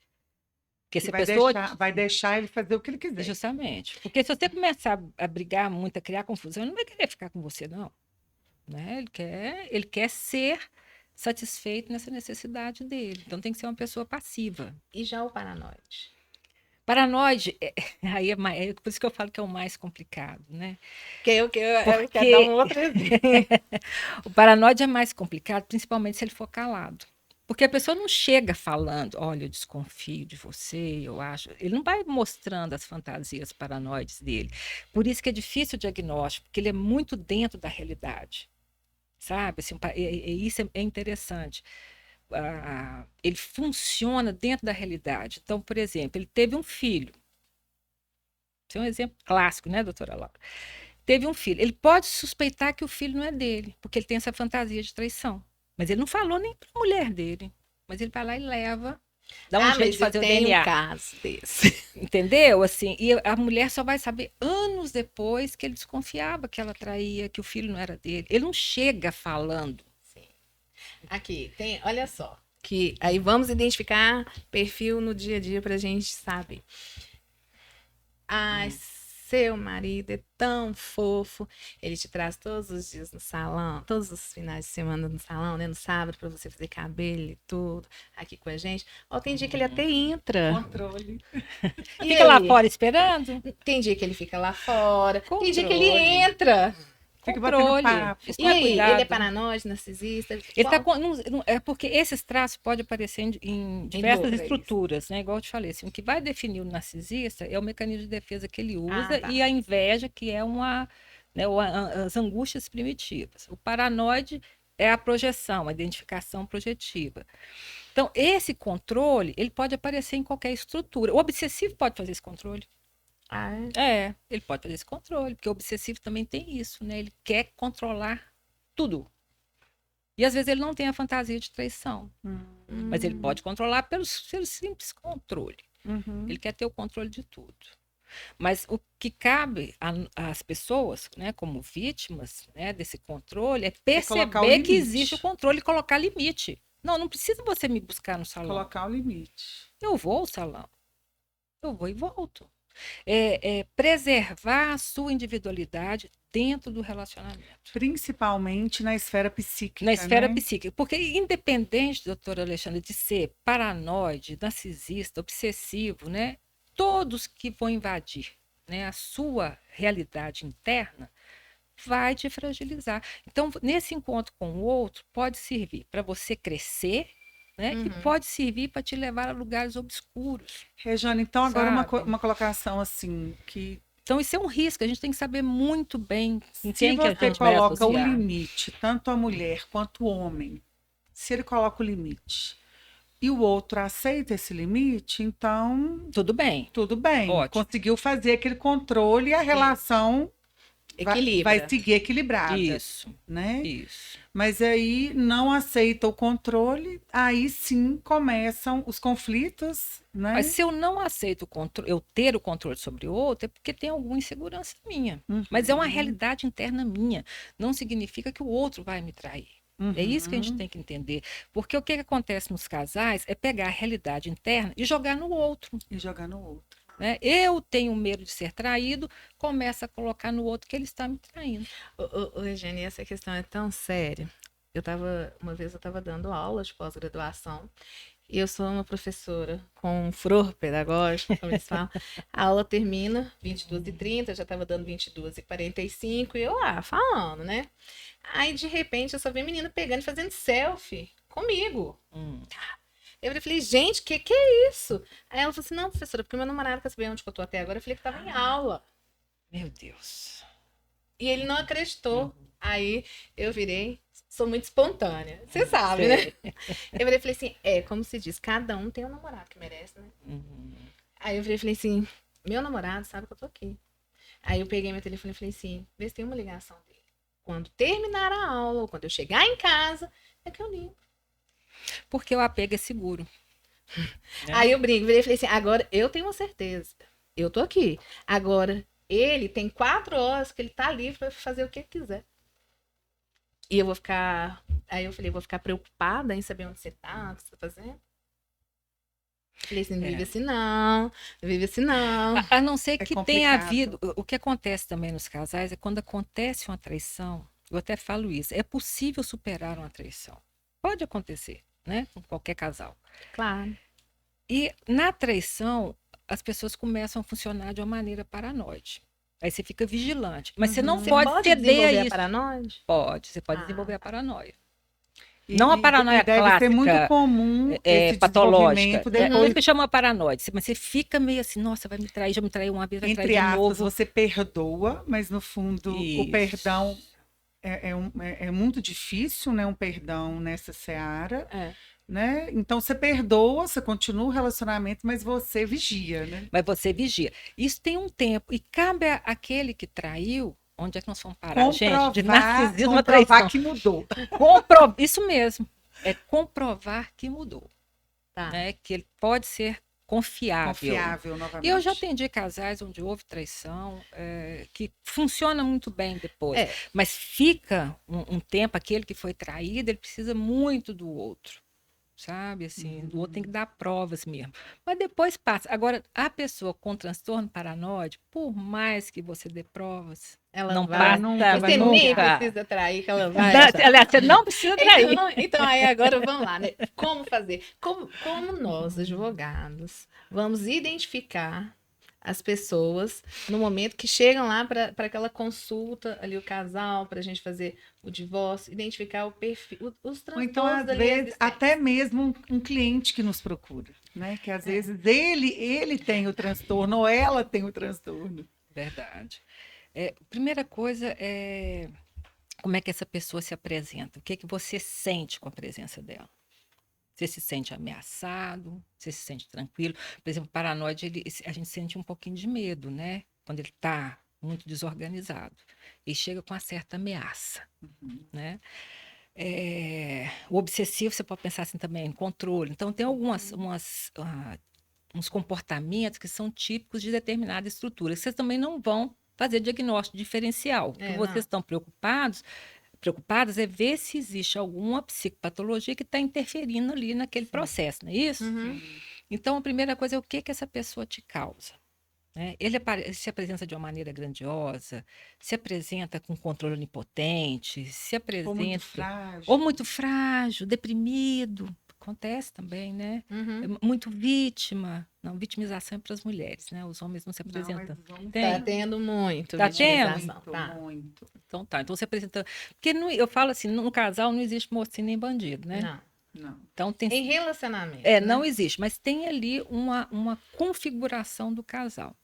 Porque Que se a pessoa. vai deixar ele fazer o que ele quiser. Justamente. Porque se você começar a brigar muito, a criar confusão, ele não vai querer ficar com você, não. Né? Ele quer ser satisfeito nessa necessidade dele. Então tem que ser uma pessoa passiva. E já o paranoide? Paranoide, aí é por isso que eu falo que é o mais complicado, né? Eu Porque- quero dar um outro exemplo. O paranoide é mais complicado, principalmente se ele for calado. Porque a pessoa não chega falando, olha, eu desconfio de você, eu acho. Ele não vai mostrando as fantasias paranoides dele. Por isso que é difícil o diagnóstico, porque ele é muito dentro da realidade. Sabe? Assim, isso é interessante. Ele funciona dentro da realidade. Então, por exemplo, ele teve um filho. Esse é um exemplo clássico, né, doutora Laura? Teve um filho. Ele pode suspeitar que o filho não é dele, porque ele tem essa fantasia de traição. Mas ele não falou nem para a mulher dele. Mas ele vai lá e leva, dá um jeito de fazer o DNA. Um caso desse. Entendeu? Assim, e a mulher só vai saber anos depois que ele desconfiava que ela traía, que o filho não era dele. Ele não chega falando. Sim. Aqui, olha só. Que aí vamos identificar perfil no dia a dia para a gente saber. Ai, seu marido é tão fofo. Ele te traz todos os dias no salão, todos os finais de semana no salão, né? No sábado, para você fazer cabelo e tudo, aqui com a gente. Ó, tem dia que ele até entra. Controle. E Fica lá aí? fora esperando. Tem dia que ele fica lá fora. Tem dia que ele Controle. entra. Fica Controle. batendo papo. Isso E não é aí? cuidado. Ele é paranoide, narcisista? Ele tá é porque esses traços podem aparecer em diversas outras. estruturas, né? Igual eu te falei, assim, o que vai definir o narcisista é o mecanismo de defesa que ele usa tá. e a inveja, que é as angústias primitivas. O paranoide é a projeção, a identificação projetiva. Então, esse controle, ele pode aparecer em qualquer estrutura. O obsessivo pode fazer esse controle. Ah, é? Ele pode fazer esse controle, porque o obsessivo também tem isso, né? Ele quer controlar tudo. E às vezes ele não tem a fantasia de traição, mas ele pode controlar pelo simples controle. Uhum. Ele quer ter o controle de tudo. Mas o que cabe às pessoas, né, como vítimas, né, desse controle, é colocar o perceber que limite. existe o controle e colocar limite. Não precisa você me buscar no salão. Colocar o limite. Eu vou ao salão. Eu vou e volto. Preservar a sua individualidade dentro do relacionamento. Principalmente na esfera psíquica. Na esfera né? psíquica. Porque independente, doutora Alexandra, de ser paranoide, narcisista, obsessivo, né? Todos que vão invadir, né, a sua realidade interna vai te fragilizar. Então, nesse encontro com o outro, pode servir para você crescer, né? Que pode servir para te levar a lugares obscuros. Rejane, então agora Sabe? uma colocação assim, que Então, isso é um risco, a gente tem que saber muito bem em se quem que a você gente vai coloca o associar. limite, tanto a mulher quanto o homem, se ele coloca o limite e o outro aceita esse limite, então Tudo bem, tudo bem. Ótimo. Conseguiu fazer aquele controle e a relação vai Equilibra. seguir equilibrada, isso, né? isso. Mas aí não aceita o controle, aí sim começam os conflitos, né? Mas se eu não aceito o controle, eu ter o controle sobre o outro, é porque tem alguma insegurança minha. Mas é uma realidade interna minha. Não significa que o outro vai me trair. É isso que a gente tem que entender. Porque o que acontece nos casais é pegar a realidade interna e jogar no outro. E jogar no outro. Né? Eu tenho medo de ser traído, começa a colocar no outro que ele está me traindo. Eugênia, essa questão é tão séria. Uma vez eu estava dando aula de pós-graduação e eu sou uma professora com um furor pedagógico, como eles falam. A aula termina 22h30, eu já estava dando 22h45 e eu lá falando, né? Aí, de repente, eu só vi menina pegando e fazendo selfie comigo. Eu falei, gente, que é isso? Aí ela falou assim, não, professora, porque meu namorado quer saber onde que eu tô até agora. Eu falei que tava em aula. Meu Deus. E ele não acreditou. Aí eu virei, sou muito espontânea. Você sabe, né? Eu virei e falei assim, como se diz, cada um tem um namorado que merece, né? Aí eu virei e falei assim, meu namorado sabe que eu tô aqui. Aí eu peguei meu telefone e falei assim, vê se tem uma ligação dele. Quando terminar a aula, ou quando eu chegar em casa, é que eu ligo. Porque o apego é seguro. Aí eu brinco, virei e falei assim, agora eu tenho uma certeza, eu tô aqui. Agora, ele tem 4 horas que ele tá livre para fazer o que quiser. E eu vou ficar, aí eu falei, vou ficar preocupada em saber onde você tá, o que você tá fazendo. Falei assim, não vive assim não, não vive assim não. A não ser que tenha complicado. havido. O que acontece também nos casais é quando acontece uma traição, eu até falo isso, é possível superar uma traição. Pode acontecer, né? Com qualquer casal. Claro. E na traição, as pessoas começam a funcionar de uma maneira paranoide. Aí você fica vigilante. Mas você não Você pode pode ceder a desenvolver a isso. paranoia? Pode, você pode Ah. desenvolver a paranoia. E- Não a e- paranoia e deve clássica, ser muito comum esse patológica. desenvolvimento Por depois, isso que chama paranoide. Mas você fica meio assim, nossa, vai me trair, já me traiu uma vez, vai me trair entre de aspas, novo. você perdoa, mas no fundo o Isso. perdão é muito difícil, né? Um perdão nessa seara, É. né? Então você perdoa, você continua o relacionamento, mas você vigia, né? Mas você vigia. Isso tem um tempo. E cabe àquele que traiu, onde é que nós vamos parar, gente? De narcisismo a traição. Comprovar que mudou. Isso mesmo. É comprovar que mudou. Tá. Né? Que ele pode ser confiável. Confiável novamente. E eu já atendi casais onde houve traição, que funciona muito bem depois. É. Mas fica um tempo, aquele que foi traído, ele precisa muito do outro. Sabe, assim, o outro tem que dar provas mesmo. Mas depois passa. Agora, a pessoa com transtorno paranoide, por mais que você dê provas, Ela não vai, passa, nunca, Você nunca. nem precisa trair, que ela vai. Aliás, você não precisa trair. Então, aí agora vamos lá, né? Como fazer? Como nós, advogados, vamos identificar as pessoas no momento que chegam lá para aquela consulta ali, o casal, para a gente fazer o divórcio, identificar o perfil, os Ou então, transtornos às ali vezes, existentes. até mesmo um cliente que nos procura, né? Que às vezes ele tem o transtorno ou ela tem o transtorno. Verdade. Primeira coisa é como é que essa pessoa se apresenta. O que você sente com a presença dela? Você se sente ameaçado? Você se sente tranquilo? Por exemplo, o paranoide, a gente sente um pouquinho de medo, né? Quando ele está muito desorganizado. E chega com uma certa ameaça, né? O obsessivo, você pode pensar assim também, em controle. Então, tem uns comportamentos que são típicos de determinada estrutura. Vocês também não vão fazer diagnóstico diferencial. O que vocês estão preocupadas é ver se existe alguma psicopatologia que está interferindo ali naquele processo, não é isso? Então, a primeira coisa é o que essa pessoa te causa. Né? Ele se apresenta de uma maneira grandiosa, se apresenta com controle onipotente, se apresenta... Ou muito frágil, deprimido. Acontece também, né? Muito vítima. Não, vitimização é para as mulheres, né? Os homens não se apresentam. Tá tendo muito. Tá tendo? Muito. Então tá. Então você apresenta. Porque eu falo assim, no casal não existe mocinho nem bandido, né? Não. Não. Então, tem Em relacionamento. né? não existe, mas tem ali uma configuração do casal.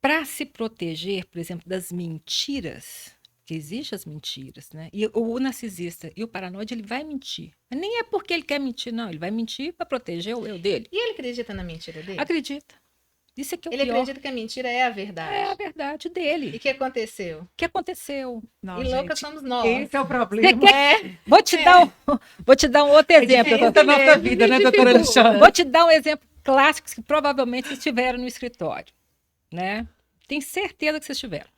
Para se proteger, por exemplo, das mentiras, que existem as mentiras, né? E o narcisista e o paranoide, ele vai mentir. Mas nem é porque ele quer mentir, não. Ele vai mentir para proteger o eu dele. E ele acredita na mentira dele? Acredita. Isso é que é o Ele pior. acredita que a mentira é a verdade. É a verdade E dele. o que aconteceu? O que aconteceu? Não, E loucas gente, somos nós. esse é o Você problema. quer... Vou te dar um outro exemplo. É da nossa vida, né, doutora Alexandra? Vou te dar um exemplo clássico que provavelmente vocês tiveram no escritório, né? Tenho certeza que vocês tiveram.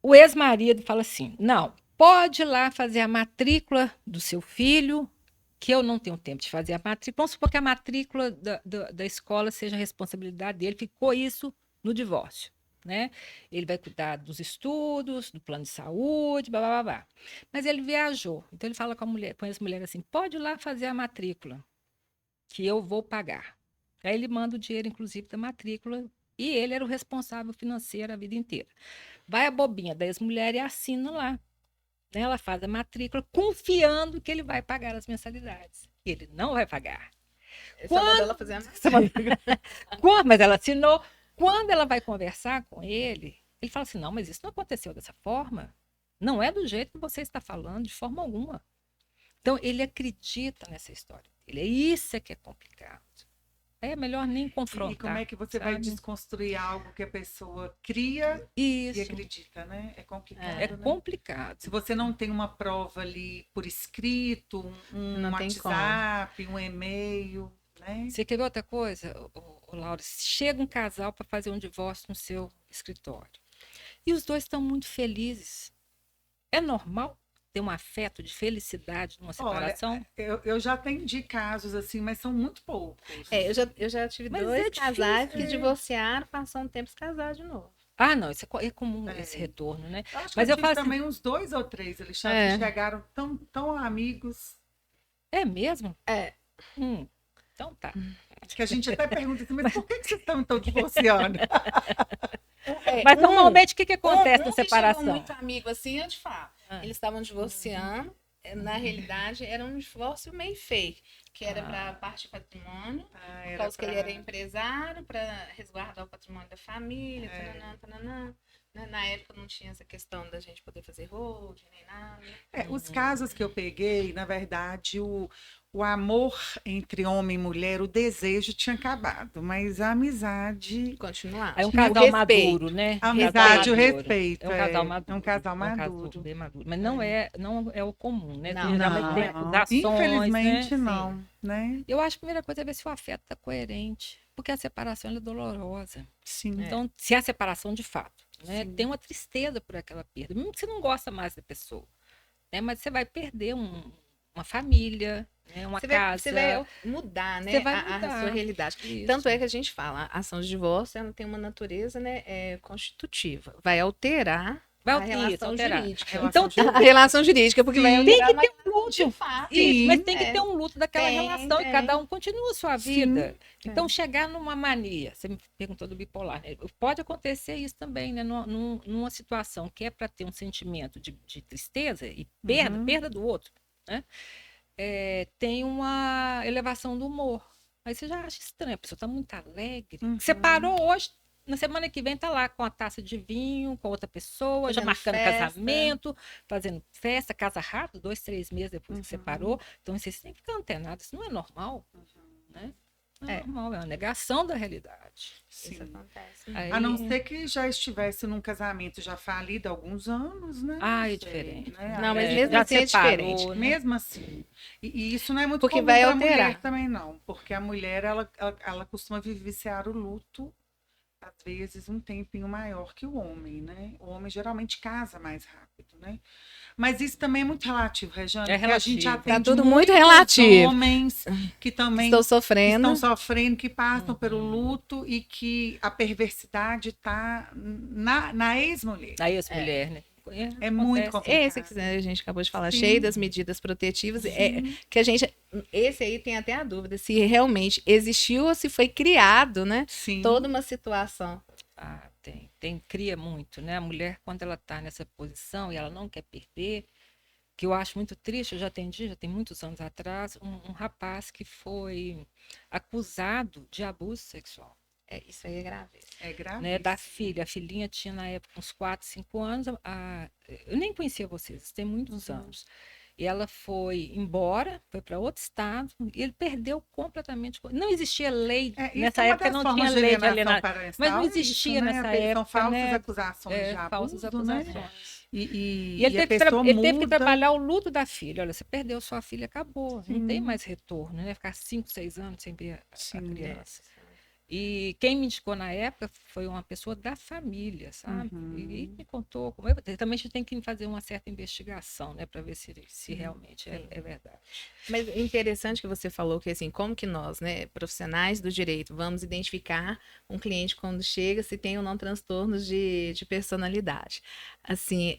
O ex-marido fala assim: não, pode ir lá fazer a matrícula do seu filho, que eu não tenho tempo de fazer a matrícula. Vamos supor que a matrícula da escola seja a responsabilidade dele, ficou isso no divórcio, né? Ele vai cuidar dos estudos, do plano de saúde, blá, blá, blá, blá. Mas ele viajou, então ele fala com a mulher, com essa mulher assim: pode ir lá fazer a matrícula, que eu vou pagar. Aí ele manda o dinheiro, inclusive, da matrícula, e ele era o responsável financeiro a vida inteira. Vai a bobinha da ex-mulher e assina lá. Né? Ela faz a matrícula confiando que ele vai pagar as mensalidades. Ele não vai pagar. Quando ela fazer Mas ela assinou. Quando ela vai conversar com ele, ele fala assim: não, mas isso não aconteceu dessa forma. Não é do jeito que você está falando, de forma alguma. Então, ele acredita nessa história. Isso é que é complicado. É melhor nem confrontar. E como é que você vai sabe? desconstruir algo que a pessoa cria Isso. e acredita, né? É complicado, É né? complicado. Se você não tem uma prova ali por escrito, um Não tem WhatsApp, um e-mail, né? Você quer ver outra coisa, Laura? Chega um casal para fazer um divórcio no seu escritório. E os dois estão muito felizes. É normal ter um afeto de felicidade numa separação? Eu já atendi casos assim, mas são muito poucos. Eu já tive Mas dois é difícil, casais que né? divorciaram, passou um tempo se casaram de novo. Ah, não, isso é comum, É. esse retorno, né? Eu acho Mas que eu tive falo assim, também uns 2 ou 3, Alexandre, É. que chegaram tão amigos, é mesmo? É. Então tá. que a gente até pergunta assim, mas por que vocês estão divorciando? Mas normalmente o que acontece na que chegou separação? muito amigo assim, eu te falo. Eles estavam divorciando. Na realidade, era um divórcio meio fake, que era para parte de patrimônio, por causa que ele era empresário, para resguardar o patrimônio da família, tananã. Na época não tinha essa questão da gente poder fazer holding, nem nada. Os casos que eu peguei, na verdade, o amor entre homem e mulher, o desejo tinha acabado, mas a amizade... Continuar. É um O casal respeito. maduro, né? A Um casal amizade, o maduro. respeito. É um casal maduro. É um casal maduro. bem maduro. Mas não é o comum, né? Não, Geralmente tem acusações, infelizmente né? não, né? Eu acho que a primeira coisa é ver se o afeto está coerente, porque a separação ela é dolorosa. Sim. Então, se é a separação de fato, né? Sim. Tem uma tristeza por aquela perda, mesmo que você não gosta mais da pessoa, né? Mas você vai perder uma família, né? Uma casa. Você vai mudar, né? Você vai a mudar. sua realidade. Isso. Tanto é que a gente fala, a ação de divórcio ela tem uma natureza, né, constitutiva. Vai alterar a relação jurídica. Então, A relação jurídica, porque vai tem alterar que ter um luto. de fato. Isso, mas tem que ter um luto daquela Tem, relação e cada um continua a sua vida. Sim. Então, chegar numa mania, você me perguntou do bipolar, né? Pode acontecer isso também, né? Numa situação que é para ter um sentimento de tristeza e perda do outro, né? Tem uma elevação do humor. Aí você já acha estranho, a pessoa está muito alegre. Separou hoje, na semana que vem tá lá com a taça de vinho, com outra pessoa, já Fazendo marcando festa. casamento, fazendo festa, casa rápido, 2, 3 meses depois que separou. Então, vocês têm que ficar antenados. Isso não é normal, né? Não é normal, é uma negação da realidade. Sim. Isso acontece. Aí- A não ser que já estivesse num casamento já falido há alguns anos, né? Ah, é Sei, diferente. né? Não, mas Aí, mesmo já assim é separou, diferente. né? mesmo assim. E isso não é muito Porque comum vai pra alterar. mulher também, não. Porque a mulher, ela costuma vivenciar o luto, às vezes, um tempinho maior que o homem, né? O homem geralmente casa mais rápido, né? Mas isso também é muito relativo, Rejane. É porque a gente relativo. atende Tá tudo muito muitos relativo. homens que também Estou sofrendo. estão sofrendo, que passam pelo luto e que a perversidade está na ex-mulher. Aí essa mulher, né? É muito Acontece. complicado. Esse que a gente acabou de falar, Sim. cheio das medidas protetivas, que a gente, esse aí tem até a dúvida se realmente existiu ou se foi criado, né? Sim. Toda uma situação. Ah, cria muito, né? A mulher, quando ela está nessa posição e ela não quer perder, que eu acho muito triste, eu já atendi, já tem muitos anos atrás, um rapaz que foi acusado de abuso sexual. Isso aí é grave. É grave. Né, da filha. A filhinha tinha, na época, uns 4, 5 anos. Eu nem conhecia vocês, tem muitos anos. E ela foi embora, foi para outro estado, e ele perdeu completamente. Não existia lei. Nessa época não tinha lei de alienação. Mas não existia nessa época. São falsas acusações de abuso, falsas acusações. Né? E ele, a teve pessoa ele teve que trabalhar o luto da filha. Olha, você perdeu sua filha, acabou. Não tem mais retorno, né? Ficar 5, 6 anos sem ver a criança. E quem me indicou na época foi uma pessoa da família, sabe? E me contou. Também a gente tem que fazer uma certa investigação, né? Para ver se realmente é verdade. Mas é interessante que você falou que, assim, como que nós, né, profissionais do direito, vamos identificar um cliente quando chega, se tem ou não transtornos de personalidade. Assim,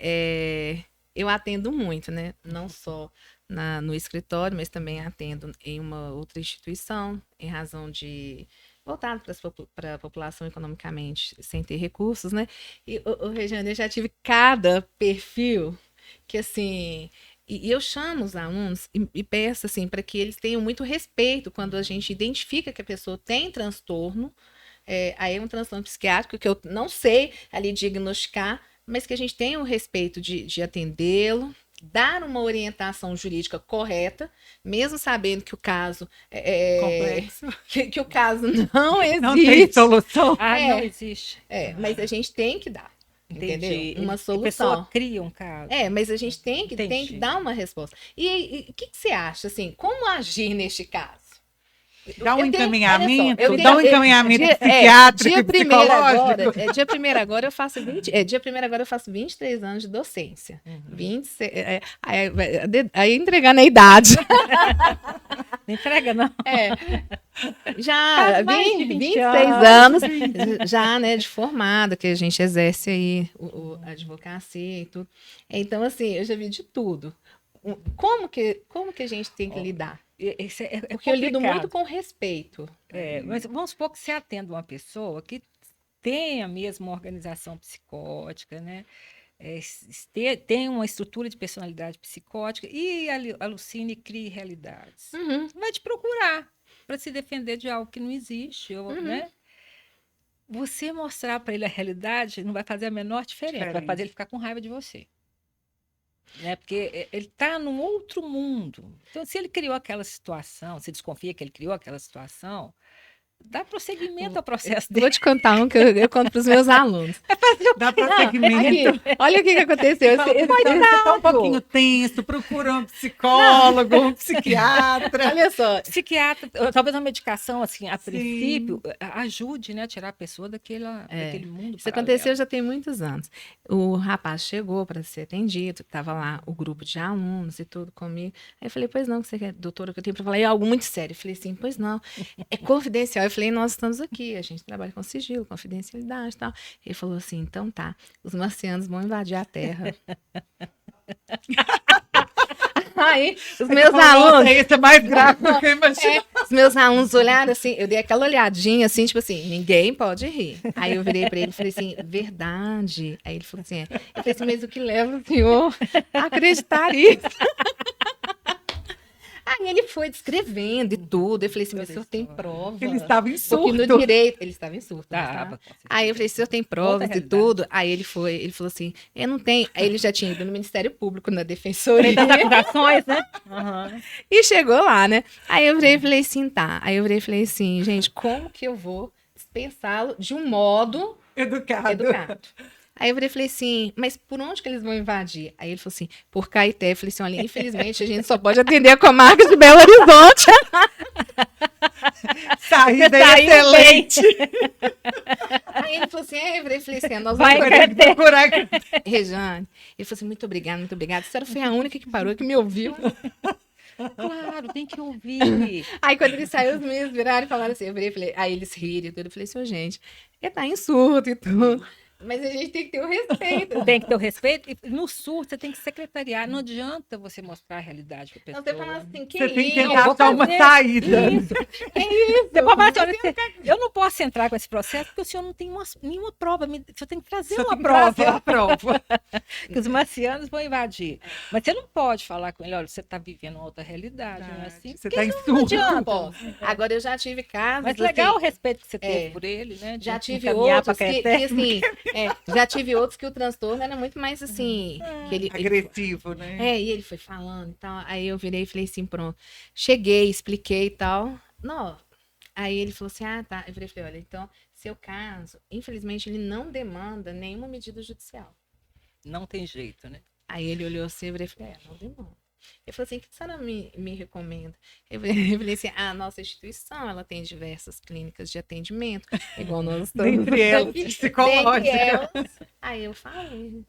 eu atendo muito, né? Não só no escritório, mas também atendo em uma outra instituição, em razão de... voltado para a população economicamente sem ter recursos, né? E, Regiane, eu já tive cada perfil que, assim... E eu chamo os alunos e peço, assim, para que eles tenham muito respeito quando a gente identifica que a pessoa tem transtorno, aí é um transtorno psiquiátrico que eu não sei ali diagnosticar, mas que a gente tenha o respeito de atendê-lo, dar uma orientação jurídica correta, mesmo sabendo que o caso complexo, que o caso não existe. Não tem solução. Não existe. Mas a gente tem que dar. Entendeu? Uma solução. A pessoa cria um caso. Mas a gente tem que dar uma resposta. E o que você acha, assim, como agir neste caso? Dá um encaminhamento, dá um encaminhamento psiquiátrico e psicológico. Dia 1º agora eu faço 23 anos de docência. 26, aí entregando a idade. Não entrega, não. Já 26 anos, já, né, de formada, que a gente exerce aí a advocacia e tudo. Então, assim, eu já vi de tudo. Como que a gente tem que lidar? Porque eu lido muito com respeito. Mas vamos supor que você atenda uma pessoa que tem a mesma organização psicótica, né? Tem uma estrutura de personalidade psicótica e alucina e cria realidades. Vai te procurar para se defender de algo que não existe, né? Você mostrar para ele a realidade não vai fazer a menor diferença, vai fazer ele ficar com raiva de você. Né? Porque ele está num outro mundo. Então, se ele criou aquela situação, se desconfia que ele criou aquela situação, dá prosseguimento ao processo dele. Vou te contar um que eu conto para os meus alunos. Dá prosseguimento. Aqui, olha o que aconteceu. Você está um pouquinho tenso, procura um psicólogo, um psiquiatra. Olha só. Psiquiatra, talvez uma medicação, assim, a princípio, ajude, né, a tirar a pessoa daquele mundo. Isso aconteceu já tem muitos anos. O rapaz chegou para ser atendido, estava lá o grupo de alunos e tudo comigo. Aí eu falei, pois não, que você quer, doutora, que eu tenho para falar? É algo muito sério. Eu falei assim, pois não, é confidencial. Eu falei, nós estamos aqui, a gente trabalha com sigilo, confidencialidade e tal. Ele falou assim, então tá, os marcianos vão invadir a Terra. Aí, os meus alunos... Isso é mais grave do que eu imaginei. Os meus alunos olharam assim, eu dei aquela olhadinha assim, tipo assim, ninguém pode rir. Aí eu virei para ele e falei assim, verdade. Aí ele falou assim, eu falei assim, mas o que leva o senhor a acreditar nisso? Aí ele foi descrevendo e tudo. Eu falei assim, mas o senhor tem prova? Ele estava em surto. Porque no direito... Ele estava em surto. Aí eu falei, o senhor tem provas e tudo? Aí ele falou assim, eu não tenho. Aí ele já tinha ido no Ministério Público, na Defensoria. Das acusações, né? E chegou lá, né? Aí eu virei e falei assim, tá. Aí eu virei e falei assim, gente, como que eu vou dispensá-lo de um modo educado? Aí eu falei assim, mas por onde que eles vão invadir? Aí ele falou assim, por Caeté. Eu falei assim, olha, infelizmente a gente só pode atender a comarca de Belo Horizonte. Saída excelente. Aí ele falou assim, eu falei assim, nós vamos procurar. Regiane, ele falou assim, muito obrigada, muito obrigada. A senhora foi a única que parou, que me ouviu. Claro, tem que ouvir. Aí quando ele saiu, os meninos viraram e falaram assim, eu falei, aí eles riram e tudo. Eu falei assim, gente, ele tá em surto e tudo. Mas a gente tem que ter o respeito. Tem que ter o respeito. E no surto, você tem que secretariar. Não adianta você mostrar a realidade para a Não, pessoa. você fala assim, que Você tem que isso? tentar dar uma fazer saída. Isso. Que isso? Você pode falar assim, olha, eu não posso entrar com esse processo porque o senhor não tem nenhuma prova. O senhor tem que trazer Você uma tem que prova trazer a prova. que os marcianos vão invadir. Mas você não pode falar com ele, olha, você está vivendo uma outra realidade, não é assim? Você Porque está em não surto. adianta. Posso. Agora, eu já tive casos. Mas legal o assim, respeito que você teve é. por ele, né? de Já tive encaminhar pra outros que Caeté. assim, já tive outros que o transtorno era muito mais assim, que ele Agressivo, né? e ele foi falando e tal. Aí eu virei e falei assim, pronto. Cheguei, expliquei e tal. Não. Aí ele falou assim, ah, tá. Eu virei e falei, olha, então, seu caso, infelizmente, ele não demanda nenhuma medida judicial. Não tem jeito, né? Aí ele olhou assim, eu virei e falei, não demanda. Ele falou assim, o que a senhora me recomenda? Eu falei assim, a nossa instituição, ela tem diversas clínicas de atendimento, igual nós estamos Dentre elas, aqui, psicológica. dentre elas. Aí eu falei,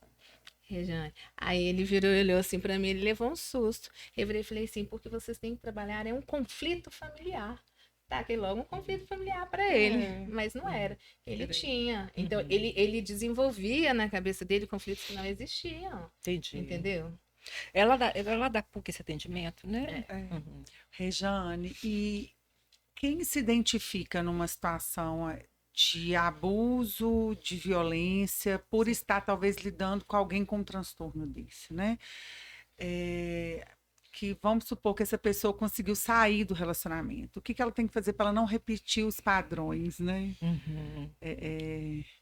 Rejane. Aí ele virou e olhou assim pra mim, ele levou um susto. Eu virei e falei assim, porque vocês têm que trabalhar é um conflito familiar. Taquei logo um conflito familiar pra ele, mas não era. Ele tinha. Então, ele desenvolvia na cabeça dele conflitos que não existiam. Entendi. Entendeu? Ela dá PUC esse atendimento, né? Uhum. Rejane, e quem se identifica numa situação de abuso, de violência, por estar talvez lidando com alguém com um transtorno desse, né? Que vamos supor que essa pessoa conseguiu sair do relacionamento. O que ela tem que fazer para ela não repetir os padrões, né?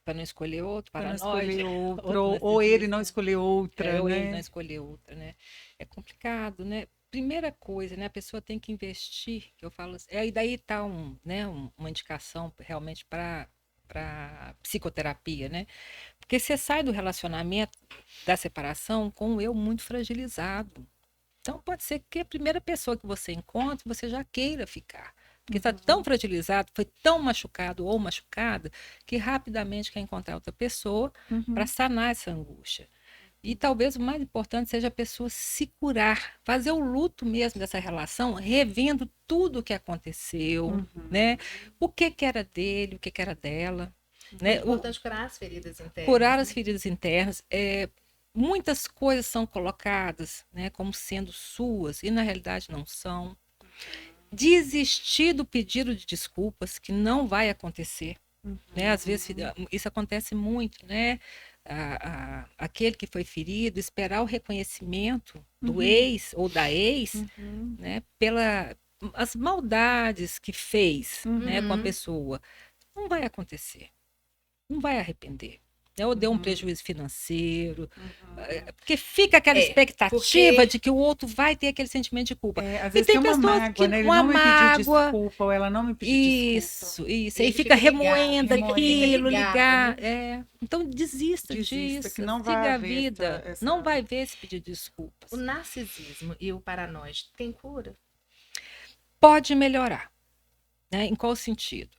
Para não escolher outro, Para não paranoide. escolher outro, outro ou ele não narcisista. escolher outra, Ou né? ele não escolher outra, né? É complicado, né? Primeira coisa, né? A pessoa tem que investir, que eu falo assim, e daí tá uma indicação realmente para psicoterapia, né? Porque você sai do relacionamento, da separação, com o eu muito fragilizado. Então, pode ser que a primeira pessoa que você encontre, você já queira ficar. Porque está tão fragilizado, foi tão machucado ou machucada, que rapidamente quer encontrar outra pessoa para sanar essa angústia. E talvez o mais importante seja a pessoa se curar, fazer o luto mesmo dessa relação, revendo tudo o que aconteceu, né? O que era dele, o que era dela. É Né? importante curar as feridas internas. Curar as feridas internas. Muitas coisas são colocadas, né, como sendo suas e na realidade não são. Desistir do pedido de desculpas, que não vai acontecer. Né? Às vezes isso acontece muito, né? Aquele que foi ferido, esperar o reconhecimento do ex ou da ex, né, as maldades que fez, né, com a pessoa. Não vai acontecer. Não vai arrepender. Ou deu um prejuízo financeiro, porque fica aquela expectativa de que o outro vai ter aquele sentimento de culpa. Às vezes tem uma mágoa, né? Ele não me pediu desculpa, ou ela não me pediu desculpa. Isso. Aí fica remoendo aquilo, ligar. Então desista disso, que não siga vai a haver vida. Não vai ver esse pedido de desculpas. O narcisismo e o paranoide tem cura? Pode melhorar. Né? Em qual sentido?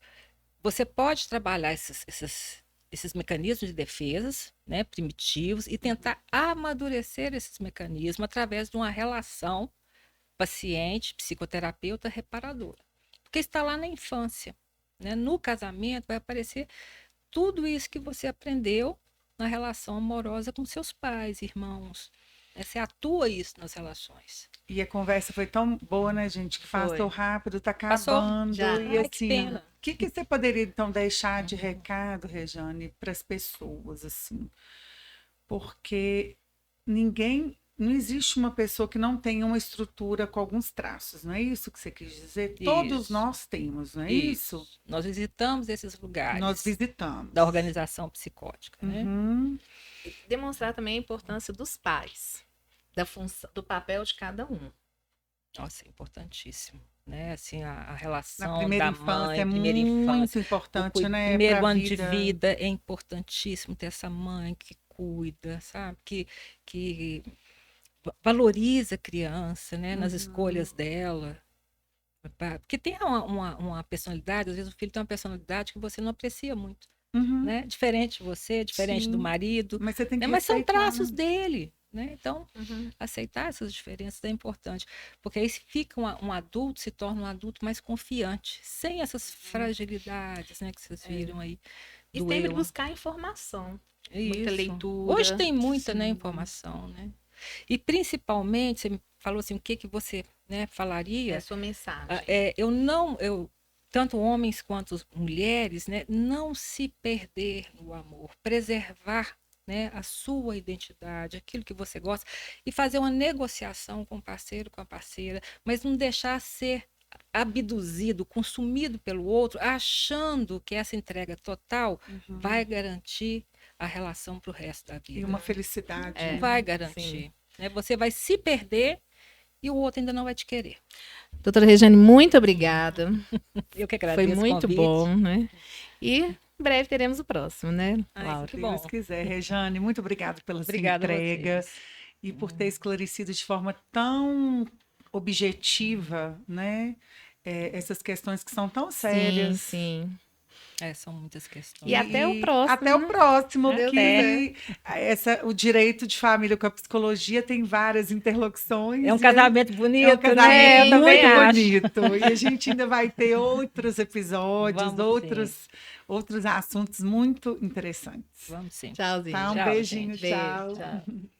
Você pode trabalhar esses mecanismos de defesas, né, primitivos, e tentar amadurecer esses mecanismos através de uma relação paciente, psicoterapeuta, reparadora. Porque está lá na infância. Né? No casamento vai aparecer tudo isso que você aprendeu na relação amorosa com seus pais, irmãos. Né? Você atua isso nas relações. E a conversa foi tão boa, né, gente? Que passou rápido, tá acabando. Já. E Ai, que assim, pena. o que você poderia, então, deixar de recado, Rejane, para as pessoas, assim? Porque não existe uma pessoa que não tenha uma estrutura com alguns traços, não é isso que você quis dizer? Todos Isso. nós temos, não é isso? Nós visitamos esses lugares. Nós visitamos. Da organização psicótica, né? Demonstrar também a importância dos pais, da função, do papel de cada um. Nossa, é importantíssimo. Né? Assim, a relação Na primeira da infância mãe, é primeira muito infância. importante, né? Primeiro pra ano de vida é importantíssimo ter essa mãe que cuida, sabe? Que valoriza a criança, né? Nas escolhas dela. Porque tem uma personalidade, às vezes o filho tem uma personalidade que você não aprecia muito. Né? Diferente de você, diferente do marido. Mas você tem que né? Mas são respeitar, traços né? dele. Né? Então, aceitar essas diferenças é importante. Porque aí se fica um adulto, se torna um adulto mais confiante, sem essas fragilidades, né, que vocês viram aí. E do sempre eu. buscar informação. muita Isso. leitura. Hoje tem muita, né, Sim. informação, né? E principalmente, você me falou assim, o que que você, né, É falaria? a sua mensagem. Tanto homens quanto mulheres, né, não se perder no amor, preservar, né, a sua identidade, aquilo que você gosta, e fazer uma negociação com o parceiro, com a parceira, mas não deixar ser abduzido, consumido pelo outro, achando que essa entrega total vai garantir a relação para o resto da E vida. uma felicidade. É. Não né? vai garantir. Né? Você vai se perder e o outro ainda não vai te querer. Doutora Regiane, muito obrigada. Eu que Foi agradeço o muito convite. bom, né? E em breve teremos o próximo, né, Ai, Laura? que Se bom. Deus quiser. Rejane, muito obrigada pela sua Obrigada a entrega vocês. e por ter esclarecido de forma tão objetiva, né? Essas questões que são tão Sim, sérias. sim. São muitas questões. E até o próximo, Até o né? próximo, Até. que o direito de família com a psicologia tem várias interlocuções. É um e casamento bonito, é um casamento né? Eu muito também acho. bonito. E a gente ainda vai ter outros episódios, Vamos outros assuntos muito interessantes. Vamos sim. Tchauzinho. Tá? Um Tchau, beijinho, gente. Beijo, tchau. tchau.